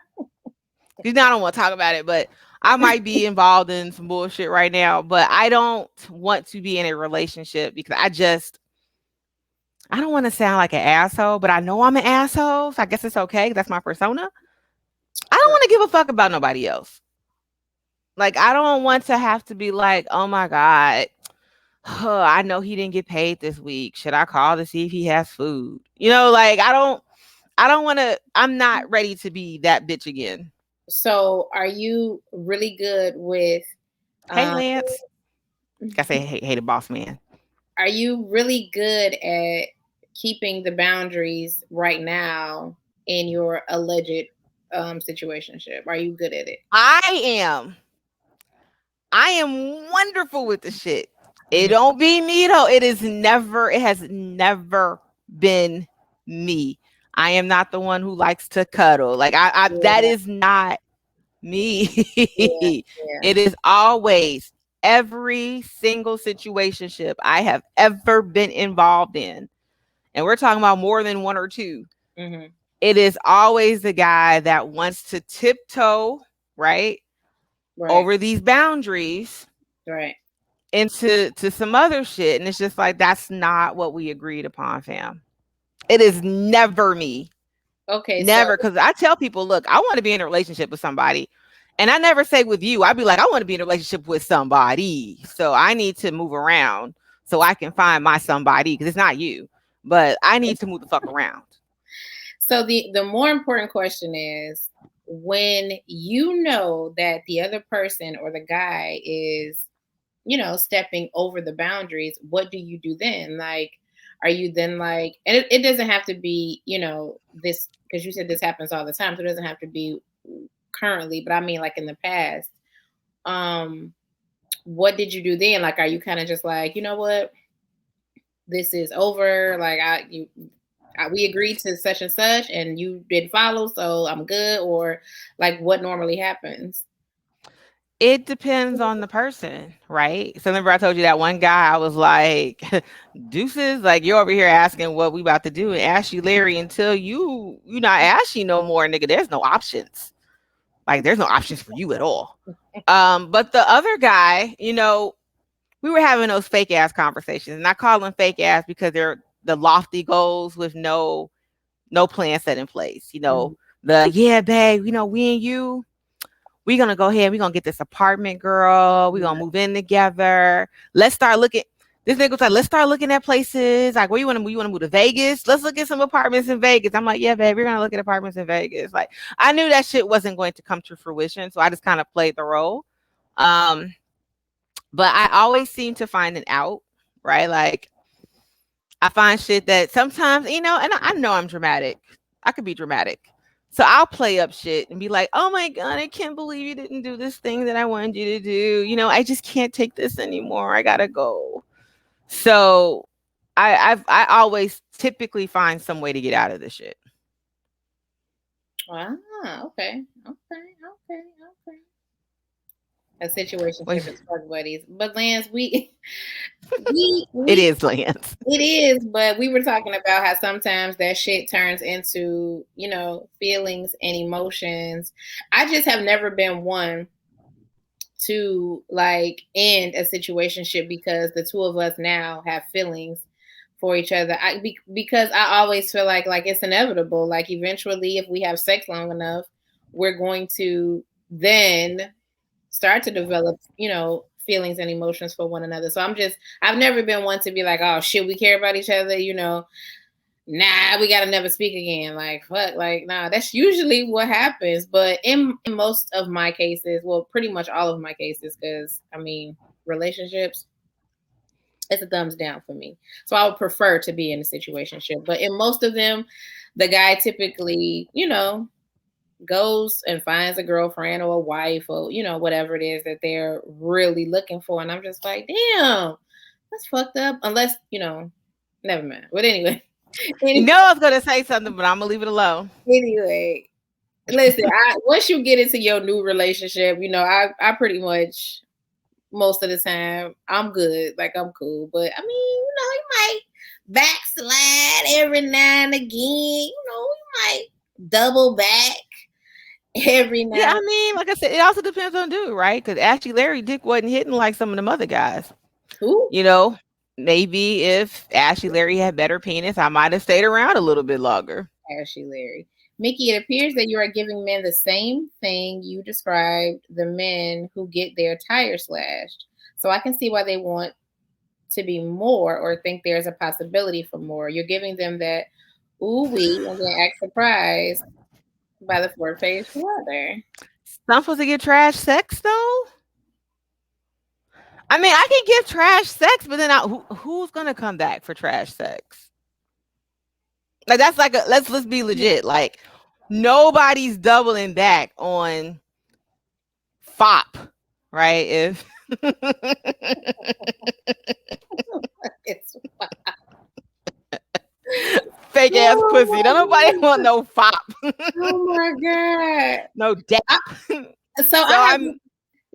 Because now I don't want to talk about it, but I might be involved in some bullshit right now. But I don't want to be in a relationship because I don't want to sound like an asshole, but I know I'm an asshole. So I guess it's okay. That's my persona. I don't want to give a fuck about nobody else. Like, I don't want to have to be like, oh my God, I know he didn't get paid this week. Should I call to see if he has food? Like, I don't want to, I'm not ready to be that bitch again. So are you really good with... Hey, Lance. I say, hey, the boss man. Are you really good at keeping the boundaries right now in your alleged situationship? Are you good at it? I am wonderful with the shit. It don't be me though. It has never been me. I am not the one who likes to cuddle. Like that is not me. It is always every single situationship I have ever been involved in. And we're talking about more than one or two. Mm-hmm. It is always the guy that wants to tiptoe, right? Over these boundaries, right, into some other shit, and it's just like that's not what we agreed upon, fam. It is never me. Okay, never, because I tell people, look, I want to be in a relationship with somebody, and I never say with you. I'd be like, I want to be in a relationship with somebody, so I need to move around so I can find my somebody because it's not you, but I need to move the fuck around. So the more important question is, when you know that the other person or the guy is, stepping over the boundaries, what do you do then? Like, are you then like, and it doesn't have to be, this, because you said this happens all the time, so it doesn't have to be currently, but I mean like in the past. What did you do then? Like, are you kind of just like, you know what, this is over, like we agreed to such and such and you did follow, so I'm good? Or like, what normally happens? It depends on the person, right? So remember I told you that one guy, I was like, deuces, like you're over here asking what we about to do, and Ashy Larry, until you not Ashy no more, nigga, there's no options. Like, there's no options for you at all. But the other guy, we were having those fake ass conversations, and I call them fake ass because they're the lofty goals with no plan set in place. The, yeah, babe, we and you, we're going to go ahead. We're going to get this apartment, girl. We're going to move in together. Let's start looking. This nigga was like, let's start looking at places. Like, where you want to move? You want to move to Vegas? Let's look at some apartments in Vegas. I'm like, yeah, babe, we're going to look at apartments in Vegas. Like, I knew that shit wasn't going to come to fruition. So I just kind of played the role. But I always seem to find an out, right? Like, I find shit that sometimes, and I know I'm dramatic. I could be dramatic. So I'll play up shit and be like, oh my God, I can't believe you didn't do this thing that I wanted you to do. I just can't take this anymore. I gotta go. So I always typically find some way to get out of this shit. Okay. A situationship is fuck buddies. But Lance, we it is, Lance. It is, but we were talking about how sometimes that shit turns into, feelings and emotions. I just have never been one to like end a situationship because the two of us now have feelings for each other. Because I always feel like it's inevitable. Like eventually, if we have sex long enough, we're going to then start to develop, feelings and emotions for one another. So I've never been one to be like, oh shit, we care about each other, nah, we gotta never speak again. Like, fuck, like, nah, that's usually what happens. But in most of my cases, well, pretty much all of my cases, because I mean, relationships, it's a thumbs down for me. So I would prefer to be in a situationship. But in most of them, the guy typically, goes and finds a girlfriend or a wife or, whatever it is that they're really looking for. And I'm just like, damn, that's fucked up. Unless, never mind. But anyway. I was going to say something, but I'm going to leave it alone. Anyway, listen, once you get into your new relationship, I pretty much, most of the time, I'm good. Like, I'm cool. But, I mean, you might backslide every now and again. You might double back every now. Yeah, I mean, like I said, it also depends on dude, right? Because Ashley Larry dick wasn't hitting like some of them other guys. Who? Maybe if Ashley Larry had better penis, I might have stayed around a little bit longer. Ashley Larry. Mickey, it appears that you are giving men the same thing you described the men who get their tires slashed. So I can see why they want to be more or think there's a possibility for more. You're giving them that ooh-wee and then act surprised by the 4-page weather. I'm supposed to get trash sex though? I mean, I can give trash sex, but then who's gonna come back for trash sex? Like that's like let's be legit. Like nobody's doubling back on FOP, right? If fake ass pussy, don't nobody want no FOP. Oh my god, no dap.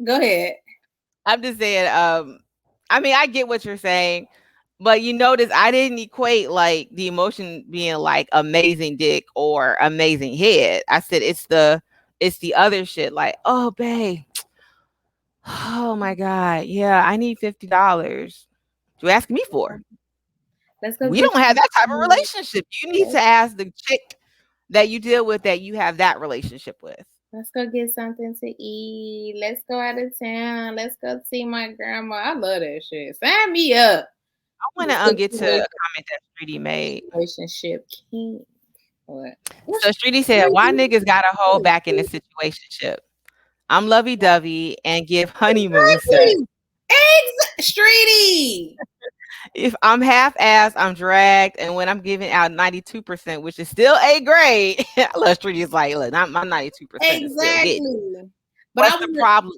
Go ahead. I'm just saying, I mean, I get what you're saying, but you notice I didn't equate like the emotion being like amazing dick or amazing head. I said it's the other shit, like, oh babe, oh my god, yeah, I need $50. You asking me for? Let's go. We don't have that type of relationship. You need to ask the chick that you deal with that you have that relationship with. Let's go get something to eat. Let's go out of town. Let's go see my grandma. I love that shit. Sign me up. I want to get to a comment that Streety made. Relationship king. What? So Streety said, why niggas got to hold back in the situationship? I'm lovey-dovey and give honeymoon sex. Streety. If I'm half-assed, I'm dragged, and when I'm giving out 92%, which is still A grade, I love Streety's like, look, my 92%. Exactly. But what's the problem?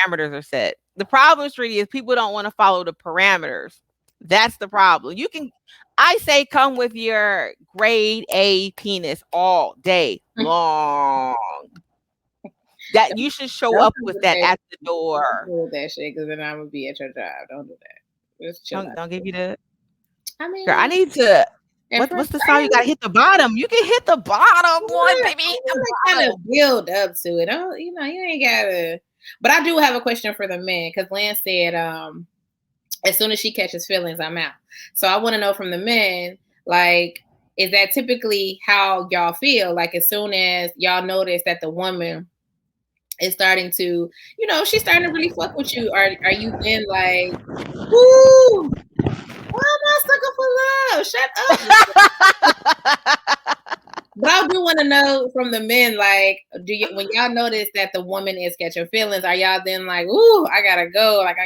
Parameters are set. The problem, Streety, is people don't want to follow the parameters. That's the problem. I say come with your grade A penis all day long. That you should show up with that at the door. Don't do that shit, because then I'm gonna be at your job. Don't do that. Don't give you the. I mean, girl, I need to. What's the song? You gotta hit the bottom. You can hit the bottom, boy, baby. Kind of build up to it. Oh, you ain't gotta. But I do have a question for the men, because Lance said, as soon as she catches feelings, I'm out. So I want to know from the men, like, is that typically how y'all feel? Like, as soon as y'all notice that the woman is starting to, she's starting to really fuck with you, are you then like, woo, why am I sucker for love? Shut up. But I do want to know from the men, like, when y'all notice that the woman is catching feelings, are y'all then like, ooh, I gotta go, like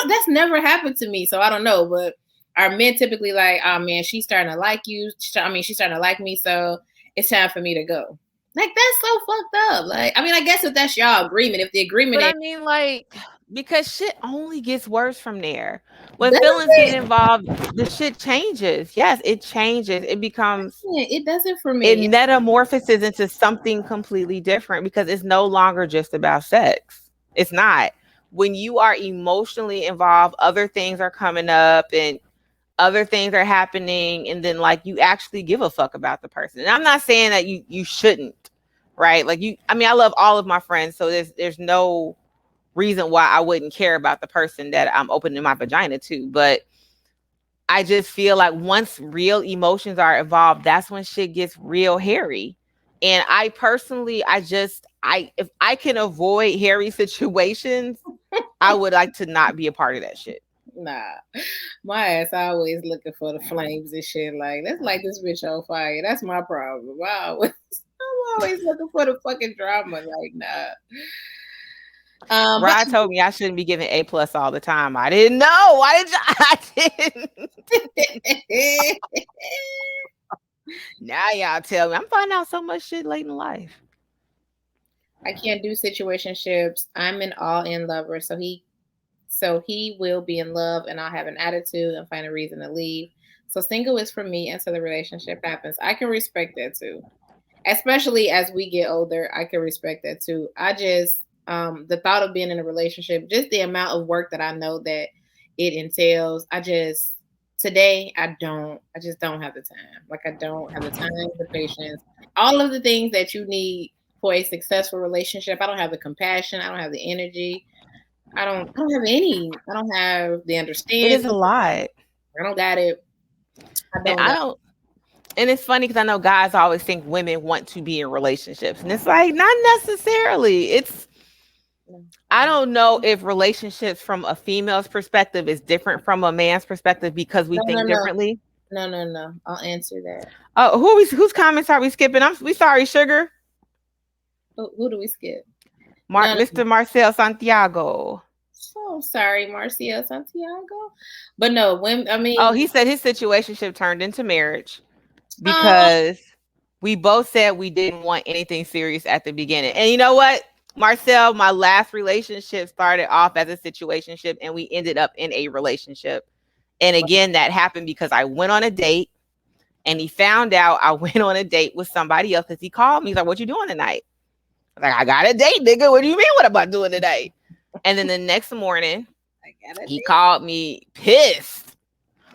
that's never happened to me, so I don't know, but are men typically like, oh man, she's starting to like you, she's starting to like me, so it's time for me to go? Like, that's so fucked up. Like, I mean, I guess if that's y'all agreement, if the agreement is... I mean, like, because shit only gets worse from there. When feelings get involved, the shit changes. Yes, it changes. It becomes... It doesn't for me. It metamorphoses into something completely different because it's no longer just about sex. It's not. When you are emotionally involved, other things are coming up and other things are happening, and then like you actually give a fuck about the person. And I'm not saying that you shouldn't, right? Like I mean, I love all of my friends, so there's no reason why I wouldn't care about the person that I'm opening my vagina to. But I just feel like once real emotions are involved, that's when shit gets real hairy. And I personally, if I can avoid hairy situations, I would like to not be a part of that shit. Nah, my ass always looking for the flames and shit. Like, let's light this bitch on fire. That's my problem. I'm always looking for the fucking drama. Like, nah. Rod told me I shouldn't be giving A+ all the time. I didn't know. I didn't. Now y'all tell me. I'm finding out so much shit late in life. I can't do situationships. I'm an all-in lover, so he will be in love, and I'll have an attitude and find a reason to leave. So single is for me until the relationship happens. I can respect that too, especially as we get older. I can respect that too. I just the thought of being in a relationship, just the amount of work that I know that it entails. Today I just don't have the time. Like, I don't have the time, the patience, all of the things that you need for a successful relationship. I don't have the compassion. I don't have the energy. I don't have any. I don't have the understanding. It is a lot. I don't got it. I don't. And it's funny because I know guys always think women want to be in relationships, and it's like not necessarily. I don't know if relationships from a female's perspective is different from a man's perspective because we think differently. No. I'll answer that. Oh, whose comments are we skipping? We sorry, Sugar. Who do we skip? Mr. Marcel Santiago. So sorry, Marcel Santiago. But no, he said his situationship turned into marriage because we both said we didn't want anything serious at the beginning. And you know what, Marcel, my last relationship started off as a situationship and we ended up in a relationship. And again, that happened because I went on a date and he found out I went on a date with somebody else because he called me. He's like, "What you doing tonight?" I was like, "I got a date, nigga. What do you mean what am I doing today?" And then the next morning, he called me pissed.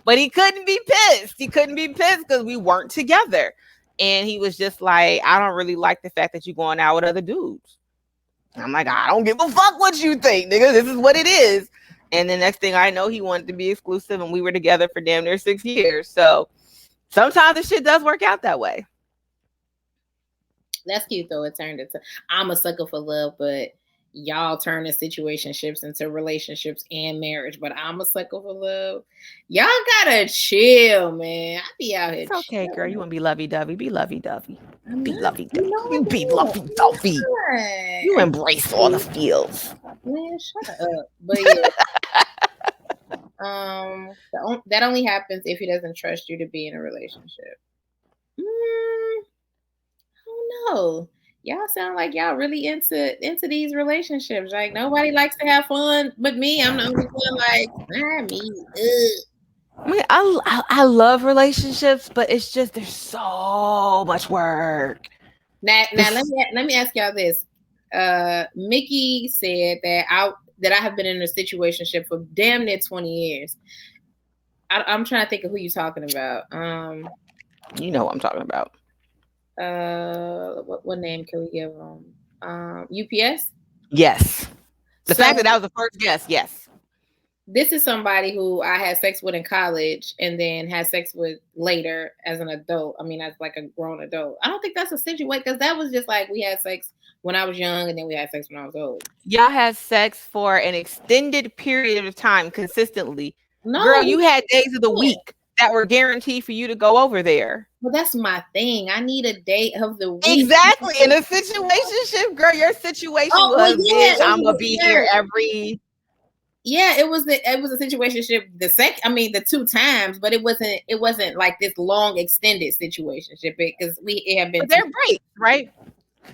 But he couldn't be pissed. He couldn't be pissed because we weren't together. And he was just like, "I don't really like the fact that you're going out with other dudes." I'm like, "I don't give a fuck what you think, nigga. This is what it is." And the next thing I know, he wanted to be exclusive and we were together for damn near 6 years. So sometimes the shit does work out that way. That's cute though. It turned into, I'm a sucker for love, but y'all turning situationships into relationships and marriage. But I'm a sucker for love. Y'all gotta chill, man. I be out here. It's okay, girl. You want to be lovey-dovey? Be lovey-dovey. Be lovey-dovey. You be lovey-dovey. You embrace all the feels. Man, shut up. But yeah. That only happens if he doesn't trust you to be in a relationship. I don't know. Y'all sound like y'all really into these relationships. Like, nobody likes to have fun but me. I'm the only one like, me. I mean, I love relationships, but it's just there's so much work. Now let me ask y'all this. Mickey said that I have been in a situationship for damn near 20 years. I'm trying to think of who you're talking about. You know what I'm talking about. What name can we give them? UPS? Yes. The fact that was the first guess, yes. This is somebody who I had sex with in college and then had sex with later as an adult. I mean, as like a grown adult. I don't think that's a situation because that was just like we had sex when I was young and then we had sex when I was old. Y'all had sex for an extended period of time consistently. No, girl, you had days of the week that were guaranteed for you to go over there. Well, that's my thing. I need a date of the week. Exactly. In a situationship, girl, your situation was, bitch, I'm gonna be here every. Yeah, it was a situationship. The 2 times, but it wasn't like this long extended situationship because it had been. But they're breaks, right?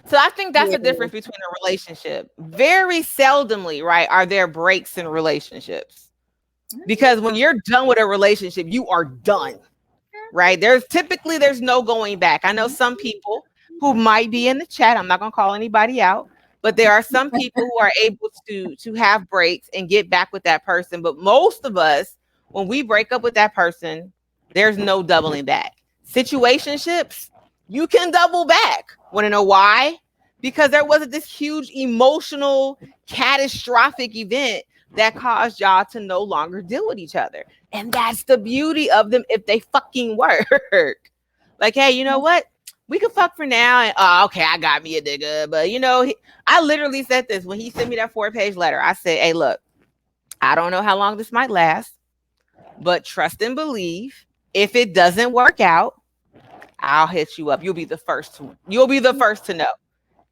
So I think that's the difference between a relationship. Very seldomly, right, are there breaks in relationships. Because when you're done with a relationship, you are done, right? There's no going back. I know some people who might be in the chat. I'm not going to call anybody out, But there are some people who are able to have breaks and get back with that person. But most of us, when we break up with that person, there's no doubling back. Situationships, you can double back. Want to know why? Because there wasn't this huge emotional, catastrophic event that caused y'all to no longer deal with each other. And that's the beauty of them if they fucking work. Like, hey, you know what? We can fuck for now. And okay, I got me a nigga. But I literally said this when he sent me that 4-page letter. I said, hey, look, I don't know how long this might last, but trust and believe. If it doesn't work out, I'll hit you up. You'll be the first to know.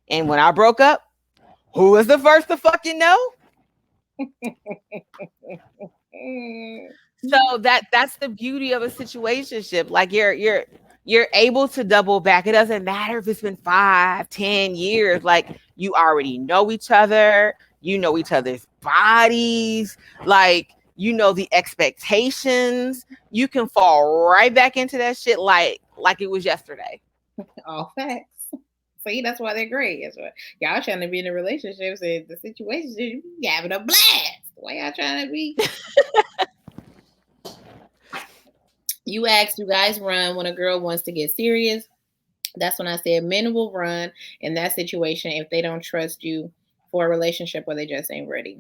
And when I broke up, who was the first to fucking know? So that's the beauty of a situationship. Like you're able to double back. It doesn't matter if it's been 5-10 years. Like you already know each other. You know each other's bodies. Like you know the expectations. You can fall right back into that shit like it was yesterday. All facts. See, that's why they're great. That's why y'all trying to be in a relationship and the situation you having a blast. Why y'all trying to be? You asked, do guys run when a girl wants to get serious? That's when I said men will run in that situation if they don't trust you for a relationship or they just ain't ready.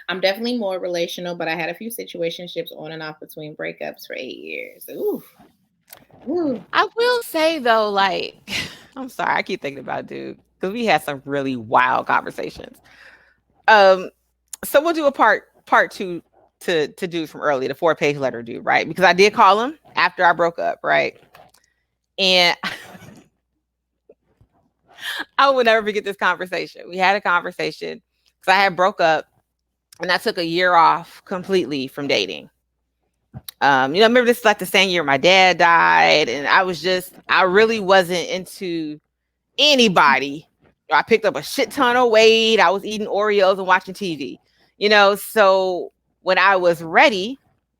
I'm definitely more relational, but I had a few situationships on and off between breakups for 8 years. Ooh. I will say though, like, I'm sorry, I keep thinking about dude because we had some really wild conversations. So we'll do a part 2 to dude from early, the 4-page letter dude, right? Because I did call him after I broke up, right? And I will never forget this conversation. We had a conversation because I had broke up and I took a year off completely from dating. Remember this is like the same year my dad died, and I really wasn't into anybody. I picked up a shit ton of weight. I was eating Oreos and watching TV, so when I was ready,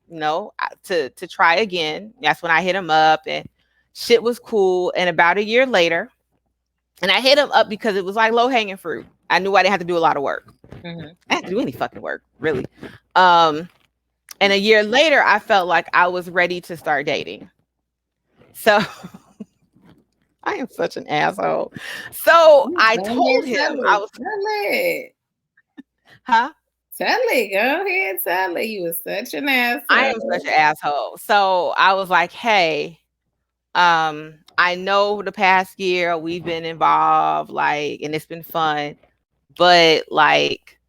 to try again, that's when I hit him up and shit was cool. And about a year later, and I hit him up because it was like low hanging fruit. I knew I didn't have to do a lot of work. Mm-hmm. I didn't do any fucking work, really. And a year later, I felt like I was ready to start dating. So I am such an asshole. So I told him I was. Huh? Tell it. Go ahead, tell it. You was such an asshole. I am such an asshole. So I was like, hey, I know the past year we've been involved, like, and it's been fun, but like,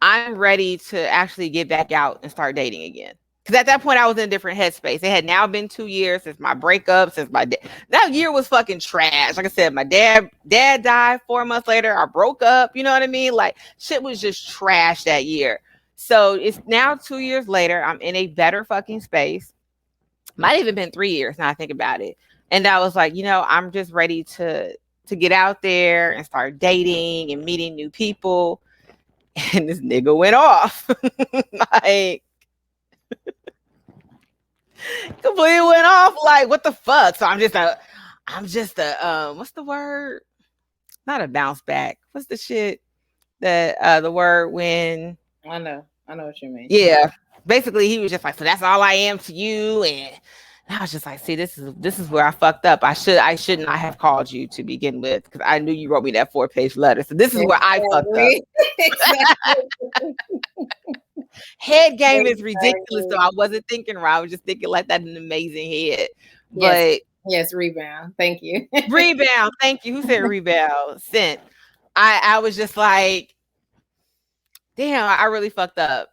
I'm ready to actually get back out and start dating again. Because at that point, I was in a different headspace. It had now been 2 years since my breakup, since my dad. That year was fucking trash. Like I said, my dad died 4 months later. I broke up. You know what I mean? Like, shit was just trash that year. So it's now 2 years later. I'm in a better fucking space. Might have even been 3 years now I think about it. And I was like, I'm just ready to get out there and start dating and meeting new people. And this nigga went off. Like, completely went off. Like, what the fuck? So I'm just a what's the word? Not a bounce back. What's the shit that the word when I know what you mean. Yeah. Basically he was just like, so that's all I am to you. And I was just like, see, this is where I fucked up. I should not have called you to begin with because I knew you wrote me that 4-page letter. So this is where I fucked up. Head game is ridiculous, so I wasn't thinking right. I was just thinking like that an amazing head. But yes, rebound. Thank you. Rebound. Thank you. Who said rebound? Sent. I was just like, damn, I really fucked up.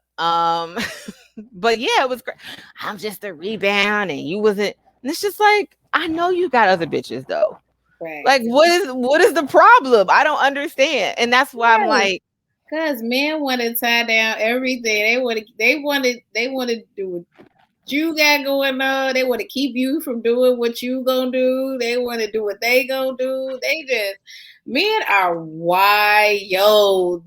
But yeah, it was great. I'm just a rebound and you wasn't. And it's just like, I know you got other bitches though. Right. Like, what is the problem? I don't understand. And that's why I'm like, because men want to tie down everything. They want to do what you got going on. They want to keep you from doing what you gonna do. They want to do what they gonna do. Men are wild.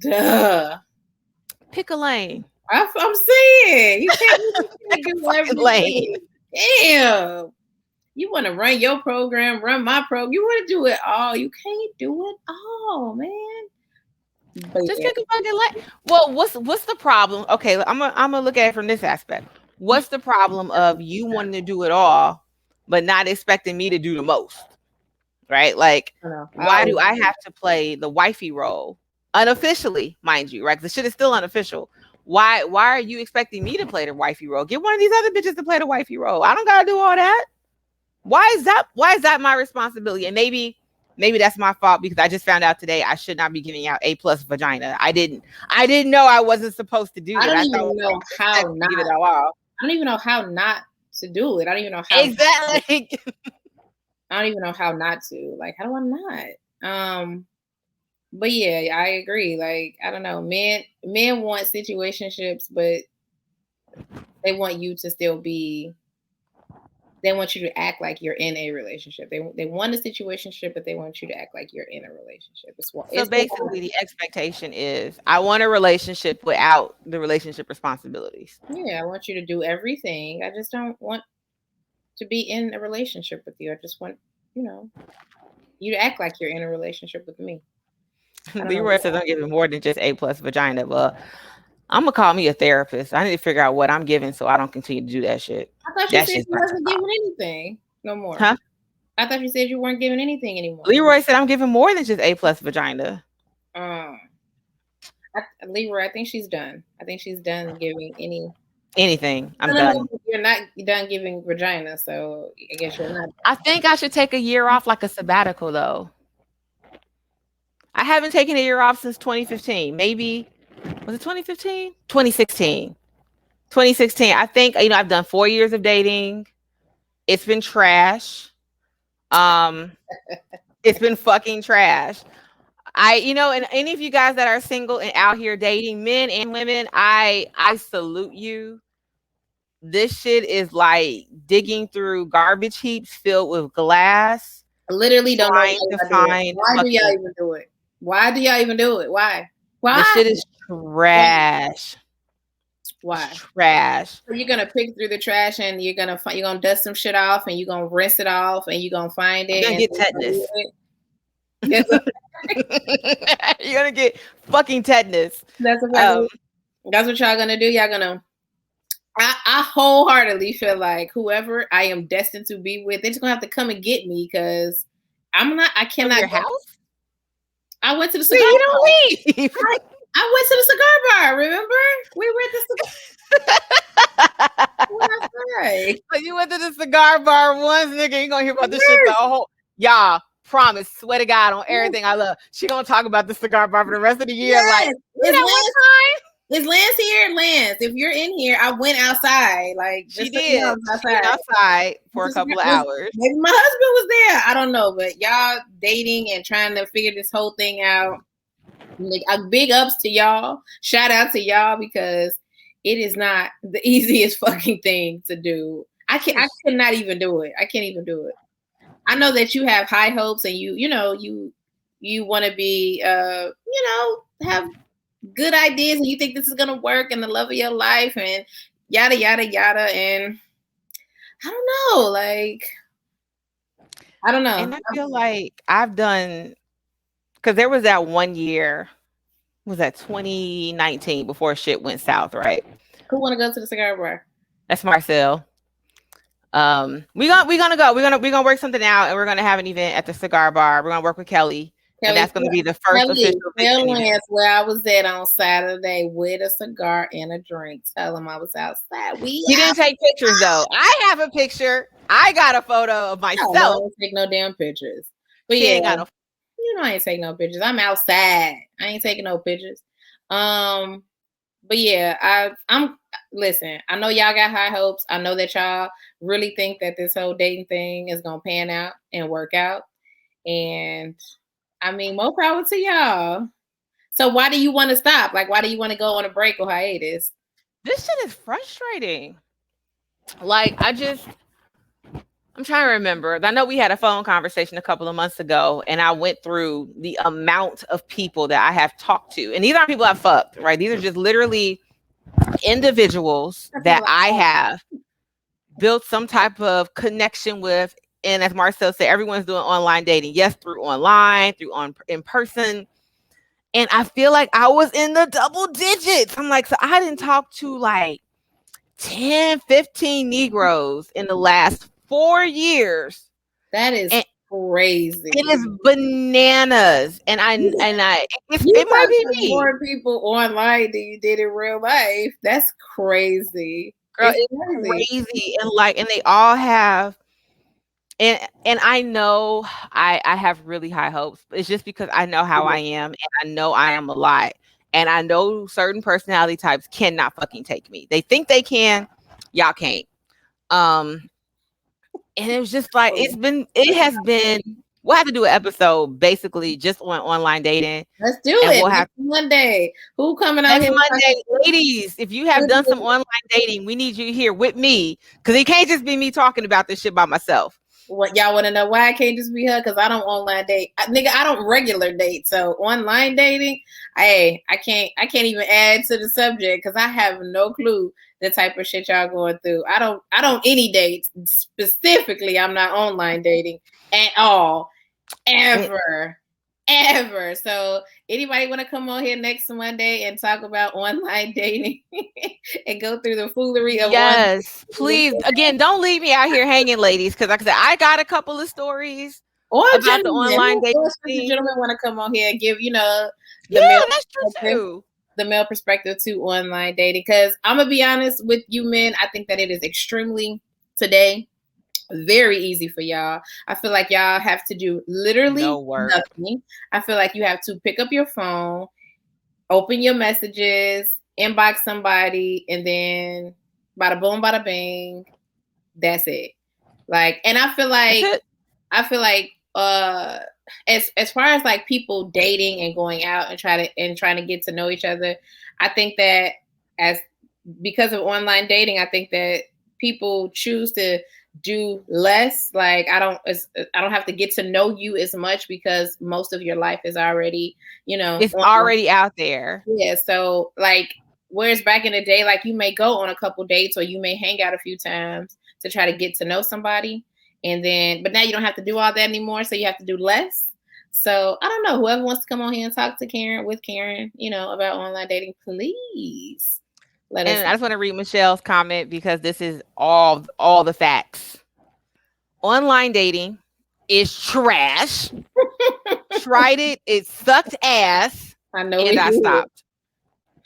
Pick a lane. I'm saying you can't do everything. Lane. Damn. You want to run your program, run my program. You want to do it all. You can't do it all, man. But just take a fucking Well, what's the problem? Okay, I'm gonna look at it from this aspect. What's the problem of you wanting to do it all, but not expecting me to do the most? Right? Like, why do I have to play the wifey role unofficially, mind you? Right? The shit is still unofficial. Why are you expecting me to play the wifey role? Get one of these other bitches to play the wifey role. I don't gotta do all that. Why is that my responsibility? And maybe that's my fault because I just found out today I should not be giving out A+ vagina. I didn't know I wasn't supposed to do that. I don't even know how not. I don't even know how not to do it. I don't even know how exactly. I don't even know how not to. Like, how do I not? But yeah, I agree. Like, I don't know. Men want situationships, but they want you to still be. They want you to act like you're in a relationship. They want a situationship, but they want you to act like you're in a relationship. So basically, the expectation is I want a relationship without the relationship responsibilities. Yeah, I want you to do everything. I just don't want to be in a relationship with you. I just want, you to act like you're in a relationship with me. Leroy says I'm giving more than just A+ vagina, but I'm gonna call me a therapist. I need to figure out what I'm giving so I don't continue to do that shit. I thought you said you wasn't giving anything no more. Huh? I thought you said you weren't giving anything anymore. Leroy said I'm giving more than just A+ vagina. Leroy, I think she's done. I think she's done giving anything. I'm done. You're not done giving vagina, so I guess you're not. I think I should take a year off, like a sabbatical, though. I haven't taken a year off since 2015. Maybe, was it 2015? 2016. 2016. I think, I've done 4 years of dating. It's been trash. It's been fucking trash. And any of you guys that are single and out here dating, men and women, I salute you. This shit is like digging through garbage heaps filled with glass. I literally don't know to find. Why do y'all even do it? Why do y'all even do it? Why? This shit is trash. Why? Trash. So you're gonna pick through the trash and you're gonna dust some shit off and you're gonna rinse it off and you're gonna find it. You're gonna get tetanus. You're gonna get fucking tetanus. That's what y'all gonna do. Y'all gonna. I wholeheartedly feel like whoever I am destined to be with, they're just gonna have to come and get me because I cannot. Your house? I went to the cigar bar. You don't leave. I went to the cigar bar, remember? We were at the cigar bar. So you went to the cigar bar once, nigga. You gonna hear about this shit the whole y'all. Promise, swear to God, on everything I love. She gonna talk about the cigar bar for the rest of the year. Yes. Like, one time. Is Lance here? Lance, if you're in here, I went outside. Like, she did. Outside for a couple of hours. Maybe my husband was there. I don't know, but y'all dating and trying to figure this whole thing out. Like, big ups to y'all. Shout out to y'all because it is not the easiest fucking thing to do. I could not even do it. I can't even do it. I know that you have high hopes and you want to be have good ideas and you think this is gonna work and the love of your life and yada yada yada, and I don't know, like I don't know. And I feel like I've done, because there was that 1 year, was that 2019 before shit went south, right? Who want to go to the cigar bar? That's Marcel. We're gonna go. We're gonna work something out, and we're gonna have an event at the cigar bar. We're gonna work with Kelly, and that's gonna be the first official event. Where I was at on Saturday with a cigar and a drink. Tell him I was outside. He didn't take pictures though. I have a picture. I got a photo of myself. I don't take no damn pictures. But I ain't taking no pictures. I'm outside. I ain't taking no pictures. But yeah, I'm listen, I know y'all got high hopes. I know that y'all really think that this whole dating thing is gonna pan out and work out. And I mean, more power to y'all. So why do you want to stop? Like, why do you want to go on a break or hiatus? This shit is frustrating. Like, I'm trying to remember. I know we had a phone conversation a couple of months ago, and I went through the amount of people that I have talked to. And these aren't people I've fucked, right? These are just literally individuals that I have built some type of connection with And as Marcel said, everyone's doing online dating. Yes, through online, in person. And I feel like I was in the double digits. I'm like, so I didn't talk to like 10, 15 Negroes in the last 4 years. That is crazy. It is bananas. And it might be me. More people online than you did in real life. That's crazy. Girl, it's crazy. And they all have, and I know I have really high hopes. It's just because I know how I am, and I know I am a lot. And I know certain personality types cannot fucking take me. They think they can, y'all can't. And it was just like it has been. We'll have to do an episode basically just on online dating. Let's do it. We'll have Monday. Who coming out here? Monday, ladies. If you have done some online dating, we need you here with me, because it can't just be me talking about this shit by myself. What y'all want to know why I can't just be her? Because I don't online date, nigga. I don't regular date. So online dating, I can't even add to the subject because I have no clue the type of shit y'all going through. I don't any dates specifically. I'm not online dating at all, ever. So anybody want to come on here next Monday and talk about online dating and go through the foolery of yes, please. Again, don't leave me out here hanging, ladies, because like I said, I got a couple of stories about the online dating. Gentlemen want to come on here and give the that's true too. The male perspective to online dating, because I'm gonna be honest with you men, I think that it is extremely today very easy for y'all. I feel like y'all have to do literally nothing. I feel like you have to pick up your phone, open your messages, inbox somebody, and then bada boom, bada bing. That's it. Like, and I feel like as far as like people dating and going out and trying to get to know each other, I think that because of online dating, I think that people choose to do less. Like I don't have to get to know you as much because most of your life is already, it's already out there. Yeah. So like, whereas back in the day, like you may go on a couple dates or you may hang out a few times to try to get to know somebody. But now you don't have to do all that anymore. So you have to do less. So I don't know, whoever wants to come on here and talk to Karen about online dating, please. And I just want to read Michelle's comment because this is all the facts. Online dating is trash. Tried it. It sucked ass. I know. And I stopped.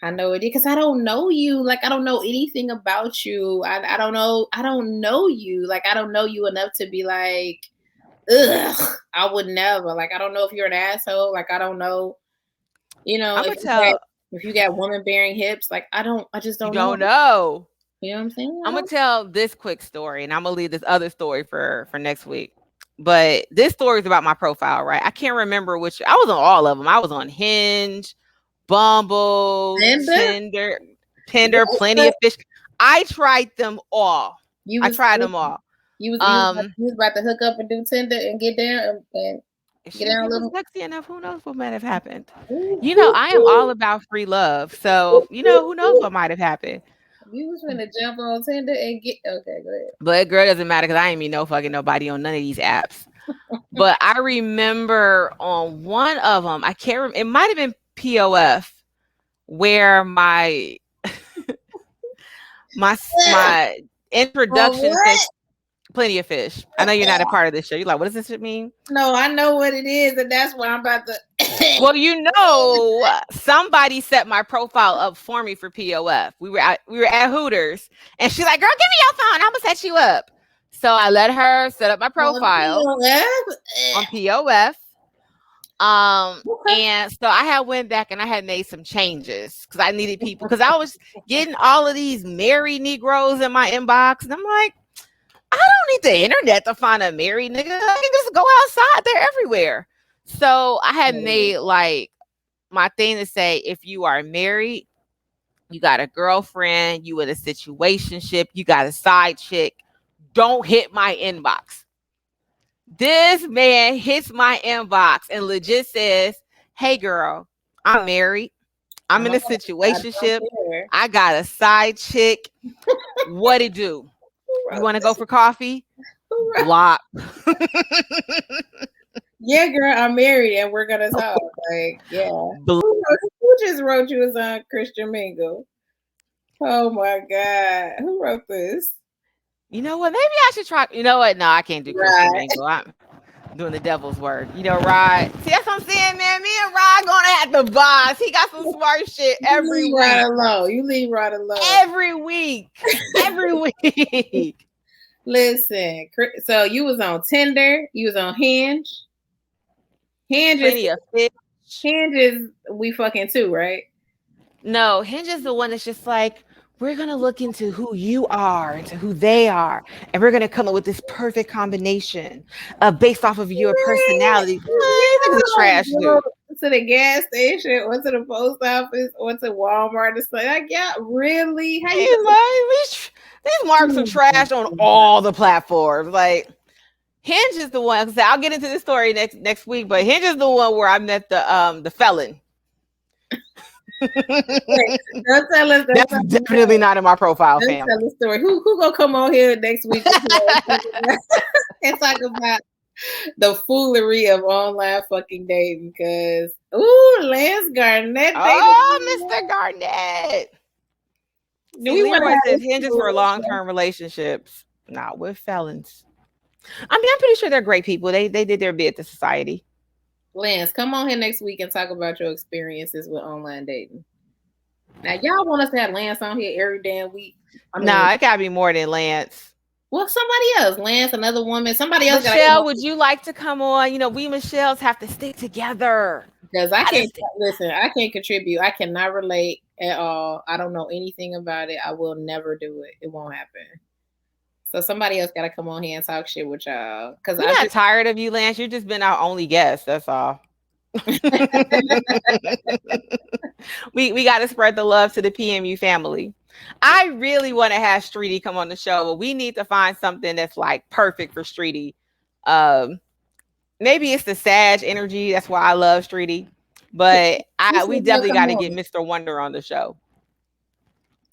I know it did because I don't know you. Like I don't know anything about you. I don't know. I don't know you. Like I don't know you enough to be like, ugh. I would never. Like I don't know if you're an asshole. Like I don't know. If you got woman bearing hips, like I just don't know. You don't know. You know what I'm saying? I'm gonna tell this quick story, and I'm gonna leave this other story for next week. But this story is about my profile, right? I can't remember which. I was on all of them. I was on Hinge, Bumble, Tinder, Plenty of Fish. I tried them all. I tried them all. You was about to hook up and do Tinder and get down and get down a little sexy enough. Who knows what might have happened? I am all about free love. So, who knows what might have happened. You was gonna jump on Tinder and get okay, go ahead. But girl, doesn't matter because I ain't meet no fucking nobody on none of these apps. But I remember on one of them, I can't remember, it might have been POF, where my my introduction to Plenty of Fish. I know you're not a part of this show. You're like, what does this shit mean? No, I know what it is, and that's what I'm about to. Well, somebody set my profile up for me for POF. We were at Hooters, and she's like, "Girl, give me your phone. I'm gonna set you up." So I let her set up my profile on POF. And so I had went back and I had made some changes because I needed people, because I was getting all of these married Negroes in my inbox, and I'm like, I don't need the internet to find a married nigga. I can just go outside. They're everywhere. So I had made like my thing to say, if you are married, you got a girlfriend, you in a situationship, you got a side chick, don't hit my inbox. This man hits my inbox and legit says, hey girl, I'm married. I'm in a situationship. I got a side chick. What it do? You want to go for coffee? Block. Yeah, girl, I'm married and we're gonna talk. Like, yeah. Who just wrote you as on Christian Mingle? Oh my God. Who wrote this? You know what? Maybe I should try. You know what? No, I can't do Christian Mingle. I'm doing the devil's work. You know, Rod. See, that's what I'm saying, man. Me and Rod gonna have the boss. He got some smart shit every week. Rod alone. You leave Rod alone. Every week. Every week. Listen, so you was on Tinder, you was on Hinge. Hinge is we fucking too, right? No, Hinge is the one that's just like, we're going to look into who you are and who they are. And we're going to come up with this perfect combination based off of your personality. It's a trash dude. To the gas station, or to the post office, or to Walmart. It's like, yeah, really? How you these marks are trash on all the platforms. Like, Hinge is the one. I'll get into this story next week, but Hinge is the one where I met the felon. Don't tell us. That's definitely not in my profile, fam. Tell the story. Who gonna come on here next week and talk about the foolery of online fucking dating? Because Lance Garnett. Mr. Garnett. Leroy says Hinge is for long-term relationships, not with felons. I mean, I'm pretty sure they're great people. They did their bit to society. Lance, come on here next week and talk about your experiences with online dating. Now, y'all want us to have Lance on here every damn week? It gotta be more than Lance. Well, somebody else, Lance, another woman, somebody else. Michelle, would you like to come on? You know, we Michelles have to stick together. Because I can't contribute. I cannot relate at all. I don't know anything about it. I will never do it. It won't happen. So somebody else got to come on here and talk shit with y'all. Because I'm not tired of you, Lance. You've just been our only guest. That's all. we got to spread the love to the PMU family. I really want to have Streety come on the show, but we need to find something that's like perfect for Streety. Maybe it's the Sag energy. That's why I love Streety. But we definitely got to get Mr. Wonder on the show.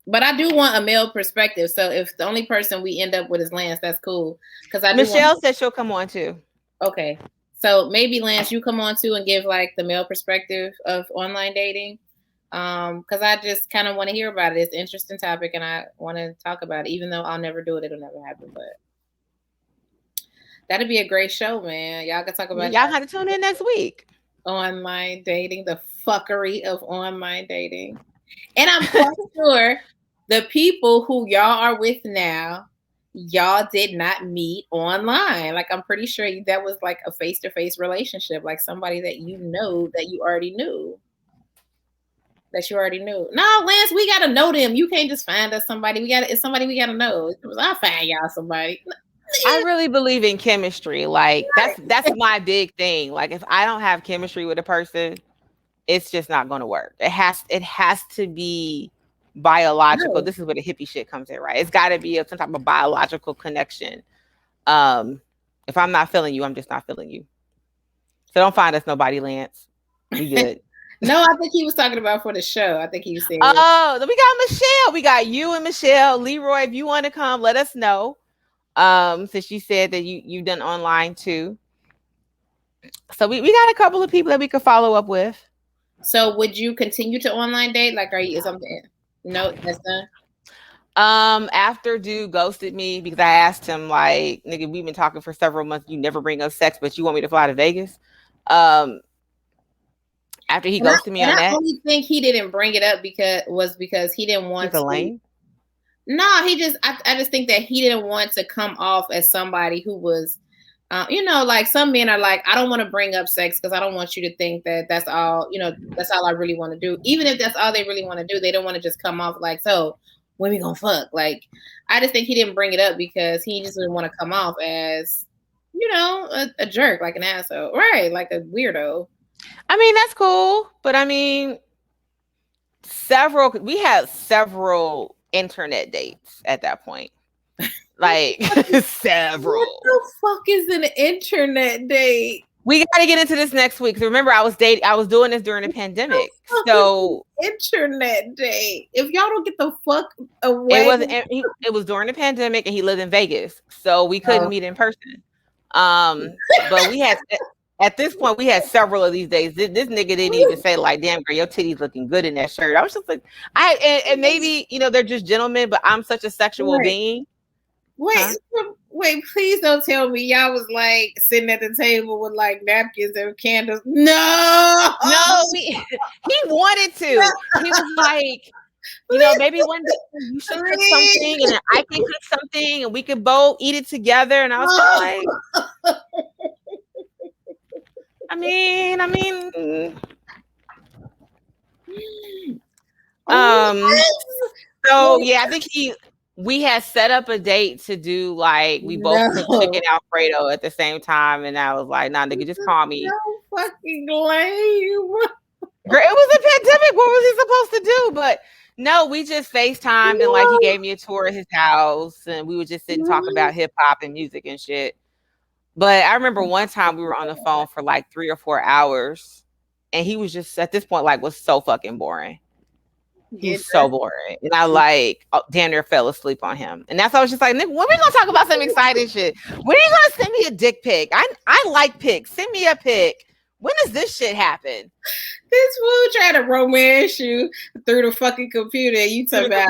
But I do want a male perspective. So if the only person we end up with is Lance, that's cool. Because Michelle said she'll come on too. Okay. So maybe Lance, you come on too and give like the male perspective of online dating. Because I just kind of want to hear about it. It's an interesting topic and I want to talk about it. Even though I'll never do it, it'll never happen. But that'd be a great show, man. Y'all can talk about y'all have to tune in next week. Online dating, the fuckery of online dating. And I'm quite sure the people who y'all are with now, y'all did not meet online. Like, I'm pretty sure that was like a face-to-face relationship, like somebody that you know that you already knew. No, Lance, we got to know them. You can't just find us somebody. It's somebody we got to know. I'll find y'all somebody. I really believe in chemistry. Like, that's my big thing. Like, if I don't have chemistry with a person, it's just not going to work. It has to be biological. No. This is where the hippie shit comes in, right? It's got to be some type of biological connection. If I'm not feeling you, I'm just not feeling you. So don't find us nobody, Lance. We good. No, I think he was talking about for the show. I think he was saying. Oh, we got Michelle. We got you and Michelle. Leroy, if you want to come, let us know. Since you said that you've done online too. So we got a couple of people that we could follow up with. So would you continue to online date? Like, is something? No, that's done. After dude ghosted me because I asked him, like, nigga, we've been talking for several months. You never bring up sex, but you want me to fly to Vegas. After he ghosted me on that. I only think he didn't bring it up because he didn't want to. Lame? No, I just think that he didn't want to come off as somebody who was, like some men are like, I don't want to bring up sex because I don't want you to think that that's all I really want to do. Even if that's all they really want to do, they don't want to just come off like, so when we gonna fuck? Like, I just think he didn't bring it up because he just didn't want to come off as, a jerk, like an asshole, right? Like a weirdo. I mean, that's cool, but I mean, we had several internet dates at that point. Like several. What the fuck is an internet date? We got to get into this next week. So remember, I was doing this during the pandemic. So internet day. If y'all don't get the fuck away, it was during the pandemic, and he lived in Vegas, so we couldn't meet in person. But we had at this point we had several of these days. This nigga didn't even say like, "Damn girl, your titties looking good in that shirt." I was just like, and maybe they're just gentlemen, but I'm such a sexual being. Wait, please don't tell me y'all was like sitting at the table with like napkins and candles. No, he wanted to. He was like, maybe one day you should cook something and then I can cook something and we could both eat it together. And I was like, I mean, so yeah, I think we had set up a date to do like we both cooked chicken Alfredo at the same time, and I was like, nah, nigga, just call me. So fucking lame. Girl, it was a pandemic. What was he supposed to do? But no, we just FaceTimed and like he gave me a tour of his house, and we would just sit and talk about hip hop and music and shit. But I remember one time we were on the phone for like 3 or 4 hours, and he was just at this point like was so fucking boring. He's so boring. And I like damn near fell asleep on him. And that's why I was just like, Nick, when we gonna talk about some exciting shit? When are you gonna send me a dick pic? I like pics. Send me a pic. When does this shit happen? This fool trying to romance you through the fucking computer. You talk about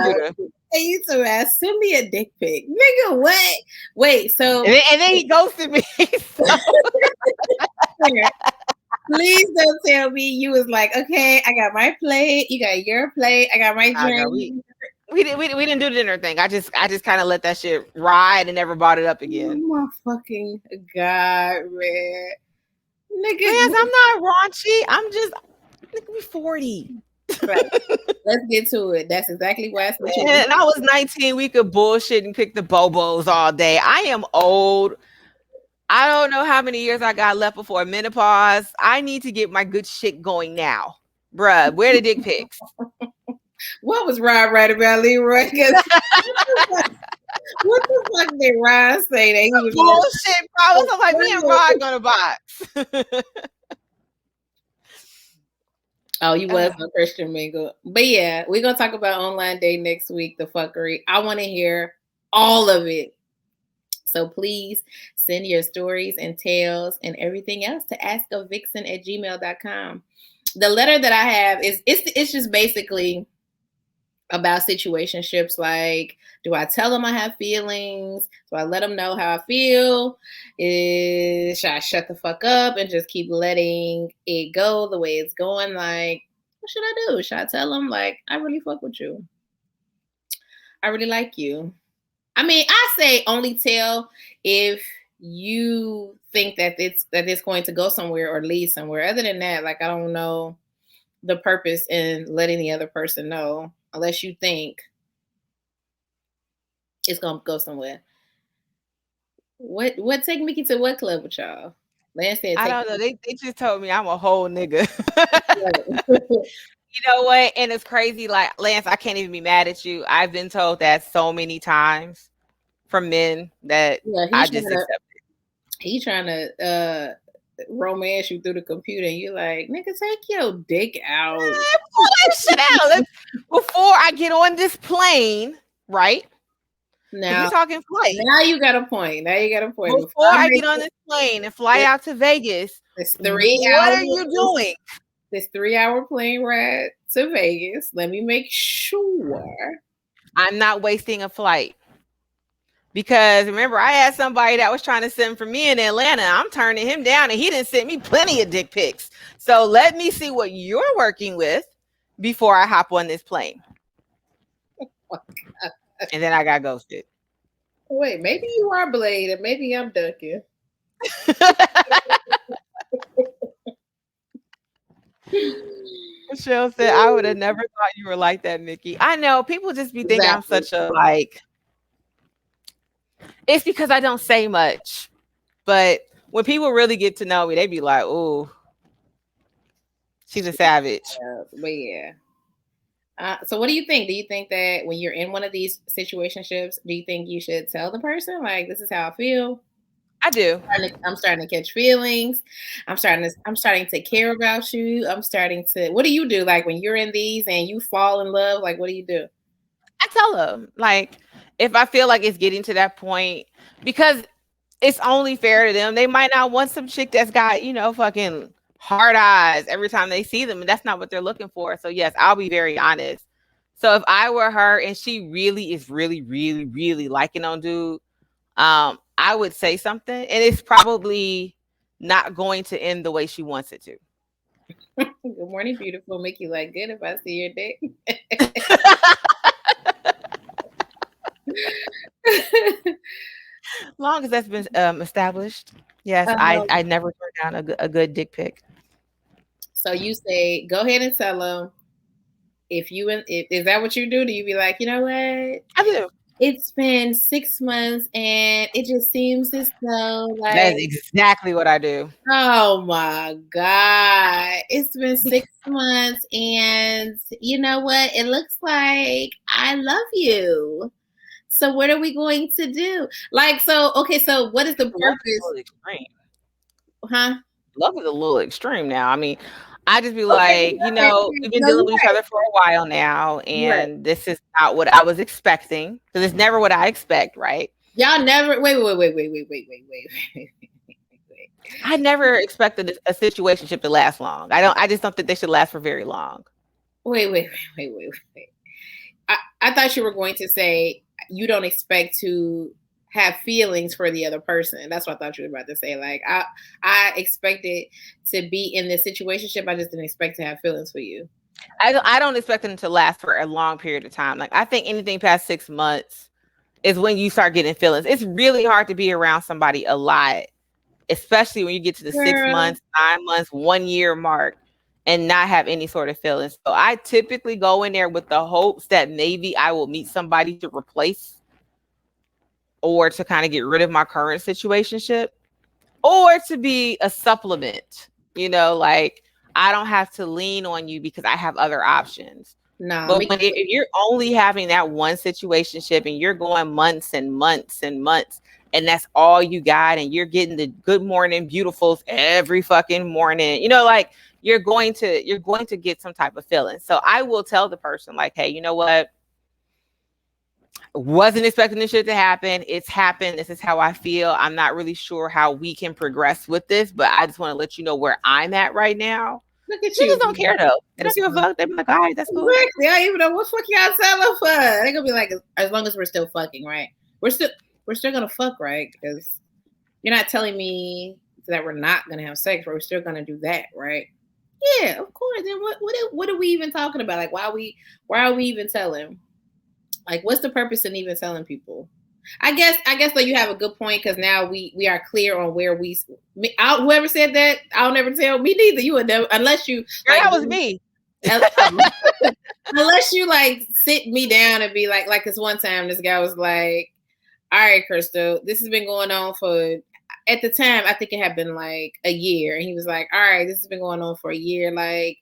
send me a dick pic. Nigga, what? Wait, so and then he ghosted me. So. Please don't tell me you was like, okay, I got my plate, you got your plate, I got my drink. We didn't do the dinner thing. I just kind of let that shit ride and never brought it up again. Oh my fucking God, man. Nigga, yes, I'm not raunchy. I'm just we 40. Right. Let's get to it. That's exactly why I said. And I was 19. We could bullshit and pick the bobos all day. I am old. I don't know how many years I got left before menopause. I need to get my good shit going now. Bruh, where the dick pics? What was Rod right about Leroy? What the fuck did Rod say that he was bullshit problems? I'm like, me and Rod gonna box. Oh, you was a Christian mingle. But yeah, we're gonna talk about online day next week, the fuckery. I want to hear all of it. So please send your stories and tales and everything else to askavixen@gmail.com. The letter that I have it's just basically about situationships. Like, do I tell them I have feelings? Do I let them know how I feel? Should I shut the fuck up and just keep letting it go the way it's going? Like, what should I do? Should I tell them, like, I really fuck with you? I really like you. I mean, I say only tell if you think that it's going to go somewhere or lead somewhere. Other than that, like, I don't know the purpose in letting the other person know unless you think it's gonna go somewhere. What take Mickey to what club with y'all? Lance said, I don't know. They just told me I'm a whole nigga. You know what? And it's crazy. Like, Lance, I can't even be mad at you. I've been told that so many times from men that I just accept it. He's trying to romance you through the computer, and you're like, nigga, take your dick out. Pull that shit out. Before I get on this plane, right? Now you're talking flight. Now you got a point. Before I get on this plane and fly out to Vegas, it's 3 hours. What are you doing? This 3-hour plane ride to Vegas. Let me make sure I'm not wasting a flight. Because remember, I had somebody that was trying to send for me in Atlanta. I'm turning him down, and he didn't send me plenty of dick pics. So let me see what you're working with before I hop on this plane. And then I got ghosted. Wait, maybe you are Blade, and maybe I'm ducking. Michelle said, I would have never thought you were like that, Mickey. I know. People just be thinking I'm such a, like... It's because I don't say much. But when people really get to know me, they be like, ooh, she's a savage. But yeah. So what do you think? Do you think that when you're in one of these situationships, do you think you should tell the person, like, this is how I feel? I do. I'm starting to catch feelings. I'm starting to care about you. What do you do? Like when you're in these and you fall in love, like what do you do? I tell them, like, if I feel like it's getting to that point, because it's only fair to them. They might not want some chick that's got, fucking hard eyes every time they see them. And that's not what they're looking for. So yes, I'll be very honest. So if I were her and she really is really, really, really liking on dude, I would say something, and it's probably not going to end the way she wants it to. Good morning, beautiful. Make you like good if I see your dick. Long as that's been established. Yes, I never turn down a good dick pic. So you say, go ahead and tell them. If is that what you do? Do you be like, you know what? I do. It's been 6 months and it just seems as though like that's exactly what I do. Oh my God. It's been 6 months and you know what? It looks like I love you. So what are we going to do? Like, so what is the purpose? Huh? Love is a little extreme now. I mean, I just be like, we've been dealing with each other for a while now, and this is not what I was expecting, because it's never what I expect, right? Y'all never wait. I never expected a situationship to last long. I just don't think they should last for very long. Wait. I thought you were going to say you don't expect to have feelings for the other person. That's what I thought you were about to say. Like I expected to be in this situationship. I just didn't expect to have feelings for you. I don't expect them to last for a long period of time. Like I think anything past 6 months is when you start getting feelings. It's really hard to be around somebody a lot, especially when you get to the 6 months, 9 months, 1 year mark and not have any sort of feelings. So I typically go in there with the hopes that maybe I will meet somebody to replace or to kind of get rid of my current situationship, or to be a supplement, like I don't have to lean on you because I have other options. No, but if you're only having that one situationship and you're going months and months and months, and that's all you got, and you're getting the good morning beautifuls every fucking morning, like you're going to get some type of feeling. So I will tell the person like, hey, you know what? Wasn't expecting this shit to happen. It's happened. This is how I feel. I'm not really sure how we can progress with this, but I just want to let you know where I'm at right now. Look at you. Niggas don't care though. They don't give a fuck. They be like, all right, that's cool. Exactly. I don't even know what fuck y'all telling for. They're gonna be like, as long as we're still fucking, right? We're still gonna fuck, right? Because you're not telling me that we're not gonna have sex, but we're still gonna do that, right? Yeah, of course. Then what are we even talking about? Like, why are we even telling? Like, what's the purpose in even telling people? I guess though you have a good point, because now we are clear on where whoever said that, I'll never tell. Me neither. You would never, unless you. Girl, that was me. Unless you like sit me down and be like this one time, this guy was like, "All right, Crystal, this has been going on for." At the time, I think it had been like a year, and he was like, "All right, this has been going on for a year. Like,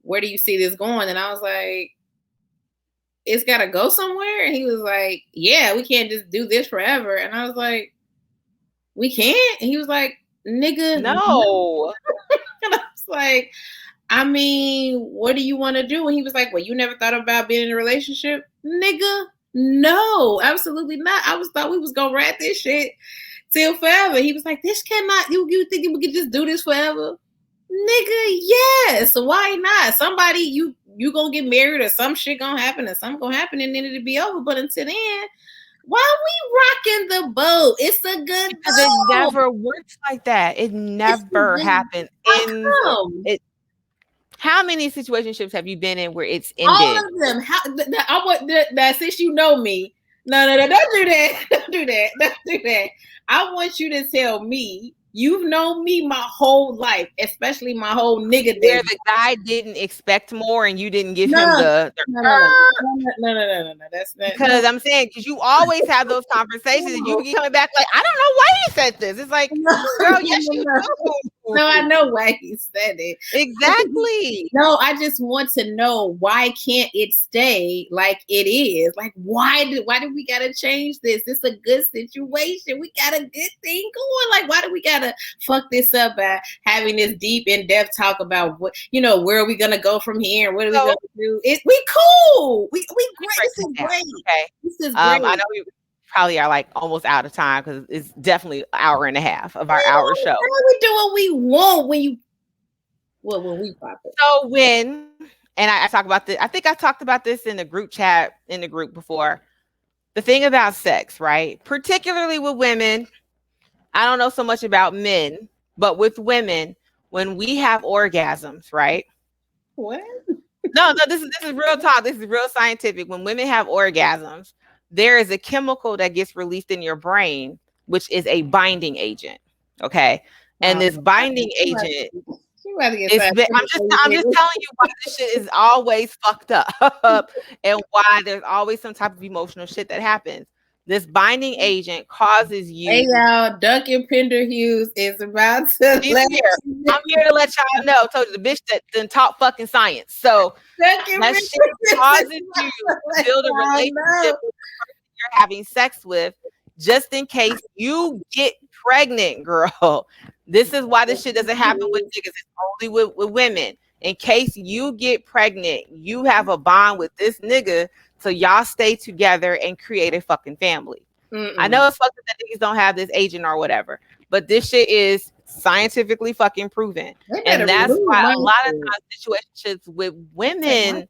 where do you see this going?" And I was like, it's got to go somewhere. And he was like, yeah, we can't just do this forever. And I was like, we can't. And he was like, nigga, no. And I was like, I mean, what do you want to do? And he was like, well, you never thought about being in a relationship? Nigga, no, absolutely not. I thought we was going to ride this shit till forever. He was like, this cannot, you think we could just do this forever? Nigga, yes. So why not? Somebody, you gonna get married or some shit gonna happen or something gonna happen and then it'll be over. But until then, why we rocking the boat? It's a good boat. It never works like that. It never happened. How many situationships have you been in where it's ended? All of them. I want that since you know me. No, don't do that. Don't do that. I want you to tell me. You've known me my whole life, especially my whole nigga day. Where the guy didn't expect more and you didn't give him the No. That's not. Because I'm saying, because you always have those conversations and you keep coming back like, I don't know why he said this. It's like, girl, yes, you do. No, I know why he said it. Exactly. No, I just want to know, why can't it stay like it is? Like, why do we gotta change this? This is a good situation. We got a good thing going. Like, why do we gotta fuck this up by having this deep, in-depth talk about what, where are we gonna go from here? What are we gonna do? We cool. We great. This is great. Okay. This is great. I know we probably are like almost out of time because it's definitely an hour and a half of our hour show. We do what we want when we pop it. So and I talk about this, I think I talked about this in the group chat in the group before. The thing about sex, right? Particularly with women, I don't know so much about men, but with women, when we have orgasms, right? What? No, this is real talk. This is real scientific. When women have orgasms, there is a chemical that gets released in your brain, which is a binding agent. Okay. And this binding agent, I'm just telling you why this shit is always fucked up and why there's always some type of emotional shit that happens. This binding agent causes you. Hey y'all, Duncan Pender Hughes is about to. I'm here to let y'all know. I told you the bitch that done taught fucking science. So that shit causes you to build a relationship with the person you're having sex with, just in case you get pregnant, girl. This is why this shit doesn't happen with niggas. It's only with women. In case you get pregnant, you have a bond with this nigga, so y'all stay together and create a fucking family. I know it's fucked up that niggas don't have this agent or whatever, but this shit is scientifically fucking proven. And that's why a lot of times situationships with women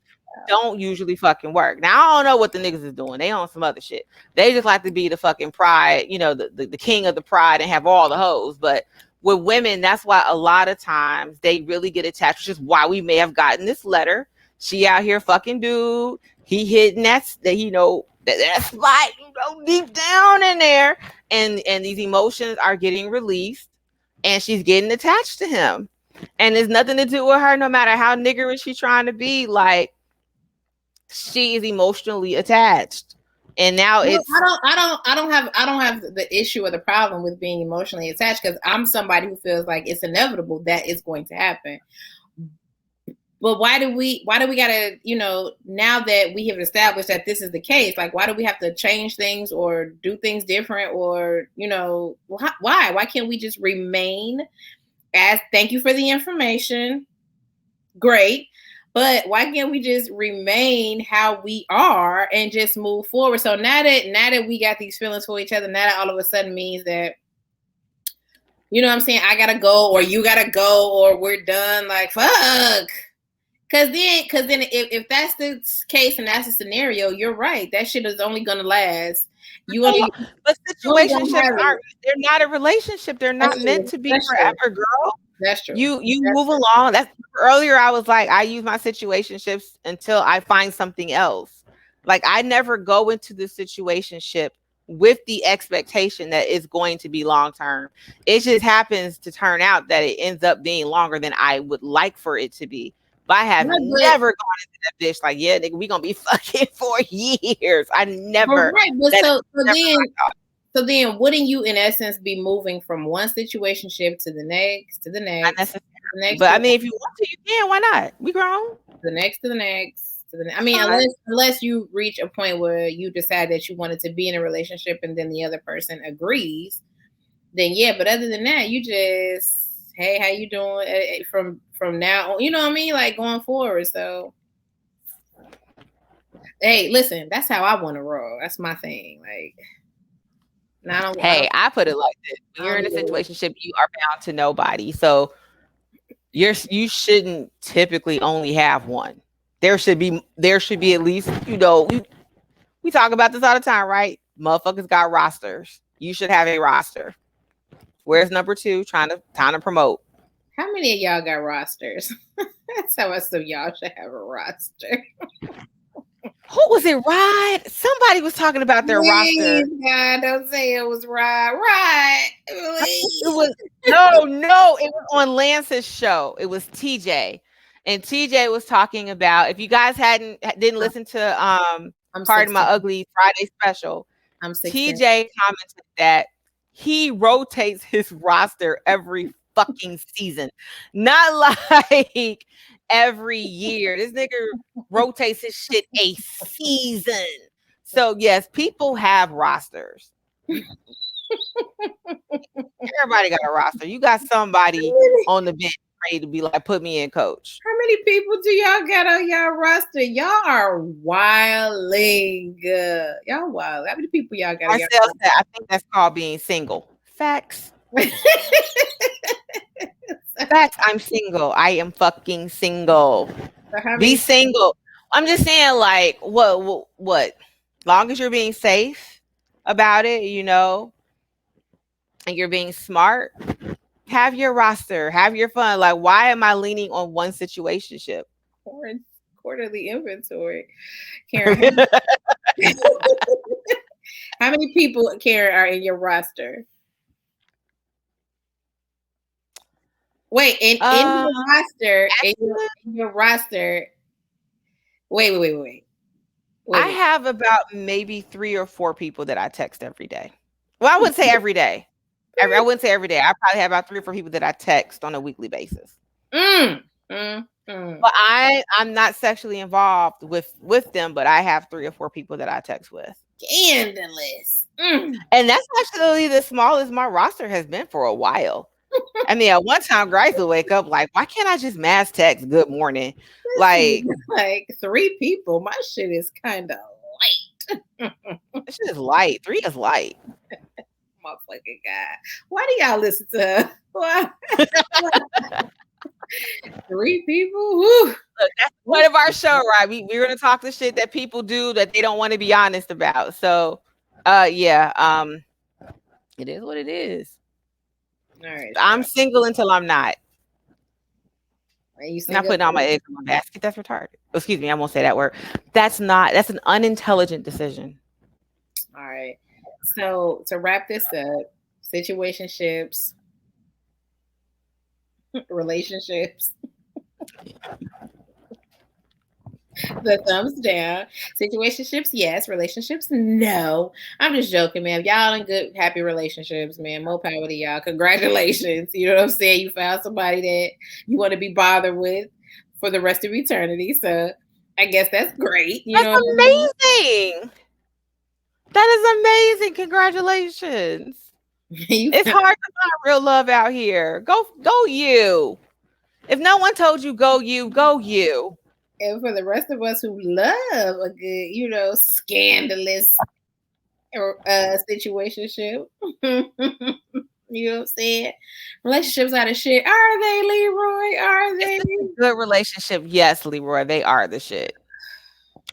don't usually fucking work. Now, I don't know what the niggas is doing. They on some other shit. They just like to be the fucking pride, the king of the pride and have all the hoes. But with women, that's why a lot of times they really get attached, which is why we may have gotten this letter. She out here fucking dude. He hitting that spot, deep down in there. And these emotions are getting released and she's getting attached to him. And there's nothing to do with her, no matter how niggerish she's trying to be. Like, she is emotionally attached. And now it's I don't have the issue or the problem with being emotionally attached, because I'm somebody who feels like it's inevitable that it's going to happen. But why do we gotta, now that we have established that this is the case, like, why do we have to change things or do things different, or, why can't we just remain as, thank you for the information, great, but why can't we just remain how we are and just move forward? So now that we got these feelings for each other, now that all of a sudden means that, you know what I'm saying, I gotta go or you gotta go or we're done, like, fuck. Cause then if that's the case and that's the scenario, you're right. That shit is only gonna last. But situationships they're not a relationship. They're not meant to be forever, girl. That's true. You move along. That's earlier I was like, I use my situationships until I find something else. Like, I never go into the situationship with the expectation that it's going to be long term. It just happens to turn out that it ends up being longer than I would like for it to be. But I have never gone into that bitch like, yeah, nigga, we gonna be fucking for years. I never. Right, but so then wouldn't you in essence be moving from one situationship to the next, to the next, not necessarily. But I mean, if you want to, you can. Why not? We grown. The next to the next to the next. I mean, unless you reach a point where you decide that you wanted to be in a relationship and then the other person agrees, then yeah. But other than that, you just, hey, how you doing? From now on, you know what I mean? Like, going forward. So, hey, listen, that's how I want to roll. That's my thing. Like, I put it like this: when you're in a situationship, you are bound to nobody. So you shouldn't typically only have one. There should be at least, we talk about this all the time, right? Motherfuckers got rosters. You should have a roster. Where's number 2? Time to promote. How many of y'all got rosters? That's how much of y'all should have a roster. Who was it, Rod? Somebody was talking about their roster. God, don't say it was Rod. It was no, it was on Lance's show. It was TJ. And TJ was talking about, if you guys didn't listen to Pardon My Ugly Friday special, TJ commented that he rotates his roster every fucking season. Not like every year. This nigga rotates his shit a season. So yes, people have rosters. Everybody got a roster. You got somebody on the bench ready to be like, put me in, coach. How many people do y'all got on y'all roster? Y'all are wilding. Y'all wild. How many people y'all got on y'all roster? I think that's called being single. Facts. Facts. I'm single. I am fucking single. So be single. I'm just saying, like, what? Long as you're being safe about it, you know, and you're being smart, have your roster, have your fun. Like, why am I leaning on one situationship? Quarterly inventory. Karen, how many people, Karen, are in your roster? Wait, in your roster. Wait. I have about maybe 3 or 4 people that I text every day. Well, I wouldn't say every day. I wouldn't say every day. I probably have about 3 or 4 people that I text on a weekly basis. But I'm not sexually involved with them, but I have 3 or 4 people that I text with. Scandalous. And that's actually the smallest my roster has been for a while. I mean, at one time, Grace would wake up like, why can't I just mass text good morning? Like 3 people. My shit is kind of light. This shit is light. 3 is light. Motherfucking God. Why do y'all listen to why? 3 people? Woo. Look, that's part of our show, right? We're going to talk the shit that people do that they don't want to be honest about. So, yeah, it is what it is. All right. I'm single until I'm not. Are you not putting all my eggs in my basket. That's retarded. Excuse me, I won't say that word. That's an unintelligent decision. All right. So to wrap this up, situationships, relationships. The thumbs down. Situationships, yes. Relationships, no. I'm just joking, man. Y'all in good, happy relationships, man. More power to y'all. Congratulations. You know what I'm saying? You found somebody that you want to be bothered with for the rest of eternity. So I guess that's great. That's amazing. That is amazing. Congratulations. It's hard to find real love out here. Go you. If no one told you go you, go you. And for the rest of us who love a good, scandalous situationship, you know what I'm saying? Relationships are the shit. Are they, Leroy? Are they? Good relationship. Yes, Leroy. They are the shit.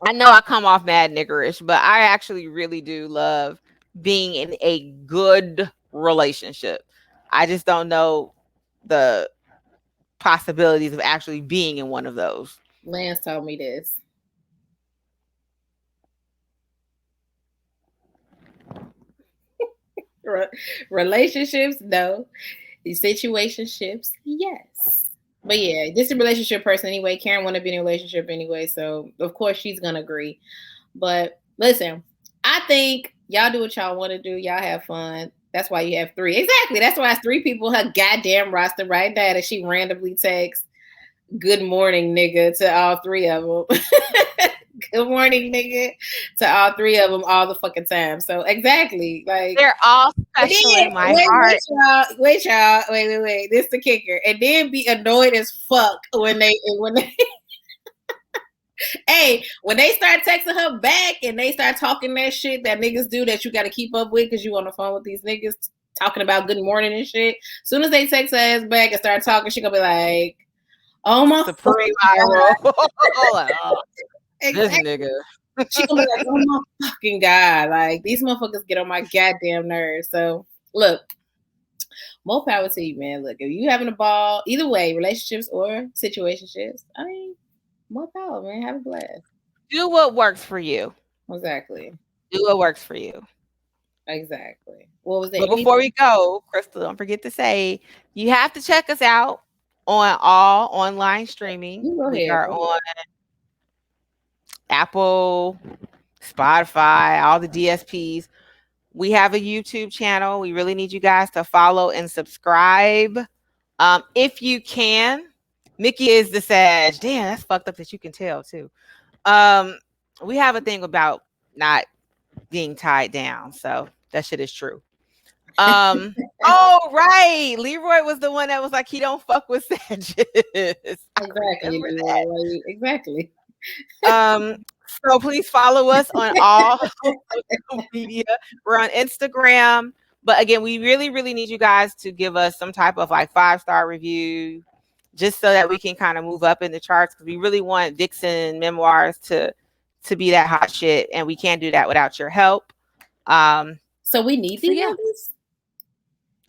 I know I come off mad niggerish, but I actually really do love being in a good relationship. I just don't know the possibilities of actually being in one of those. Lance told me this. Relationships, no. Situationships, yes. But yeah, this is a relationship person anyway. Karen want to be in a relationship anyway, so of course she's gonna agree. But listen, I think y'all do what y'all want to do. Y'all have fun. That's why you have 3. Exactly. That's why it's 3 people her goddamn roster right now that she randomly texts good morning, nigga, to all 3 of them. Good morning, nigga, to all 3 of them all the fucking time. So exactly, like they're all special in my heart. Wait, y'all. Wait. This is the kicker. And then be annoyed as fuck when they hey, when they start texting her back and they start talking that shit that niggas do that you got to keep up with because you on the phone with these niggas talking about good morning and shit. As soon as they text her ass back and start talking, she gonna be like, "Oh my supreme viral." This nigga. She gonna be like, "Oh my fucking God!" Like these motherfuckers get on my goddamn nerves. So look, more power to you, man. Look, if you having a ball, either way, relationships or situationships, I mean, more power, man. Have a blast. Do what works for you. Exactly. Do what works for you. Exactly. What was that? But before we go, Crystal, don't forget to say you have to check us out on all online streaming. We are on Apple, Spotify, all the DSPs. We have a YouTube channel. We really need you guys to follow and subscribe If you can, Mickey is the Sag. Damn, that's fucked up that you can tell too. We have a thing about not being tied down, so that shit is true. Oh right, Leroy was the one that was like he don't fuck with Sages. Exactly, Leroy. Exactly. So please follow us on all social media. We're on Instagram. But again, we really, really need you guys to give us some type of like 5-star review just so that we can kind of move up in the charts, because we really want Vixen Memoirs to be that hot shit, and we can't do that without your help. So we need these niggas?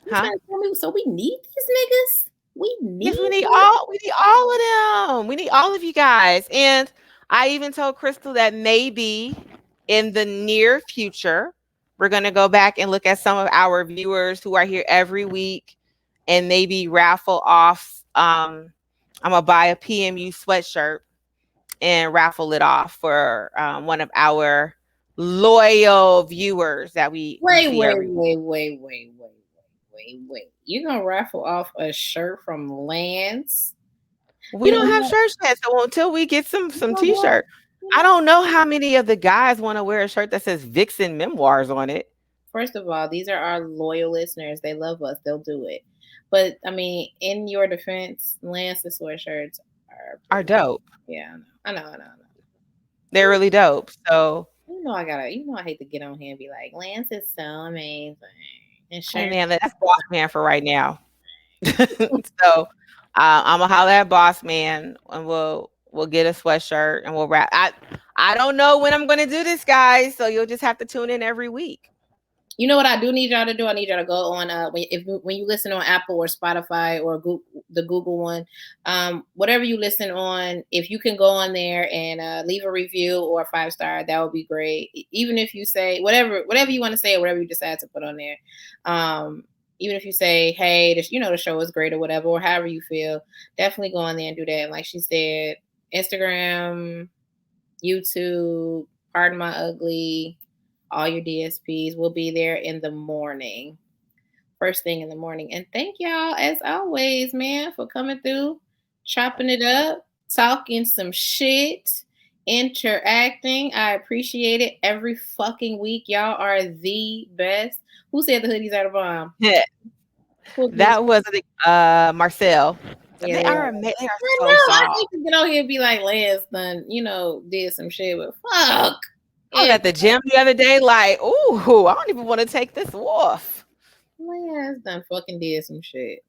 Huh? So we need these niggas? We need all of them. We need all of you guys. And I even told Crystal that maybe in the near future, we're going to go back and look at some of our viewers who are here every week and maybe raffle off. I'm going to buy a PMU sweatshirt and raffle it off for one of our loyal viewers that we see every week. Wait. You're going to raffle off a shirt from Lance? We don't have shirts yet, so until we get some t-shirt. I don't know how many of the guys want to wear a shirt that says Vixen Memoirs on it. First of all, these are our loyal listeners. They love us. They'll do it. But I mean, in your defense, Lance's sweatshirts are dope. Yeah, I know. They're really dope. So I hate to get on here and be like, Lance is so amazing. And hey man, that's boss man for right now. So I'm gonna holler at boss man and we'll get a sweatshirt and we'll wrap. I don't know when I'm gonna do this, guys, so you'll just have to tune in every week. You know what I do need y'all to do? I need y'all to go on when you listen on Apple or Spotify or the Google one, whatever you listen on. If you can go on there and leave a review or a 5-star, that would be great. Even if you say whatever you want to say or whatever you decide to put on there. Even if you say, hey, the show is great or whatever, or however you feel, definitely go on there and do that. And like she said, Instagram, YouTube, Pardon My Ugly, all your DSPs will be there in the morning. First thing in the morning. And thank y'all, as always, man, for coming through, chopping it up, talking some shit, interacting. I appreciate it every fucking week. Y'all are the best. Who said the hoodies are the bomb? Yeah. That was Marcel. Yeah, they are amazing. They are so I soft. think to get on here and be like, Lance done, did some shit, but fuck. I was at the gym the other day, like, ooh, I don't even want to take this off. Lance done fucking did some shit.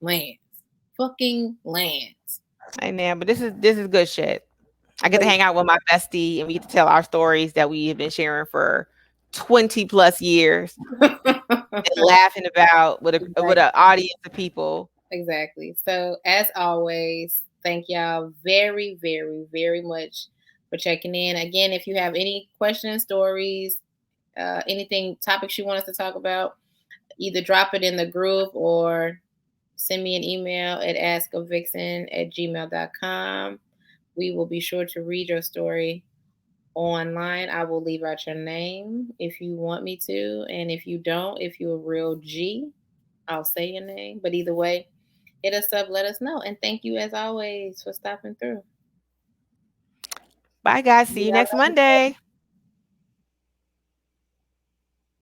Fucking Lance. Hey man, but this is good shit. I get to hang out with my bestie and we get to tell our stories that we have been sharing for 20 plus years and laughing about with an audience of people. Exactly. So as always, thank y'all very, very, very much for checking in. Again, if you have any questions, stories, anything, topics you want us to talk about, either drop it in the group or send me an email at askavixen@gmail.com. We will be sure to read your story online. I will leave out your name if you want me to. And if you don't, if you're a real G, I'll say your name. But either way, hit us up, let us know. And thank you as always for stopping through. Bye guys. See you next Monday.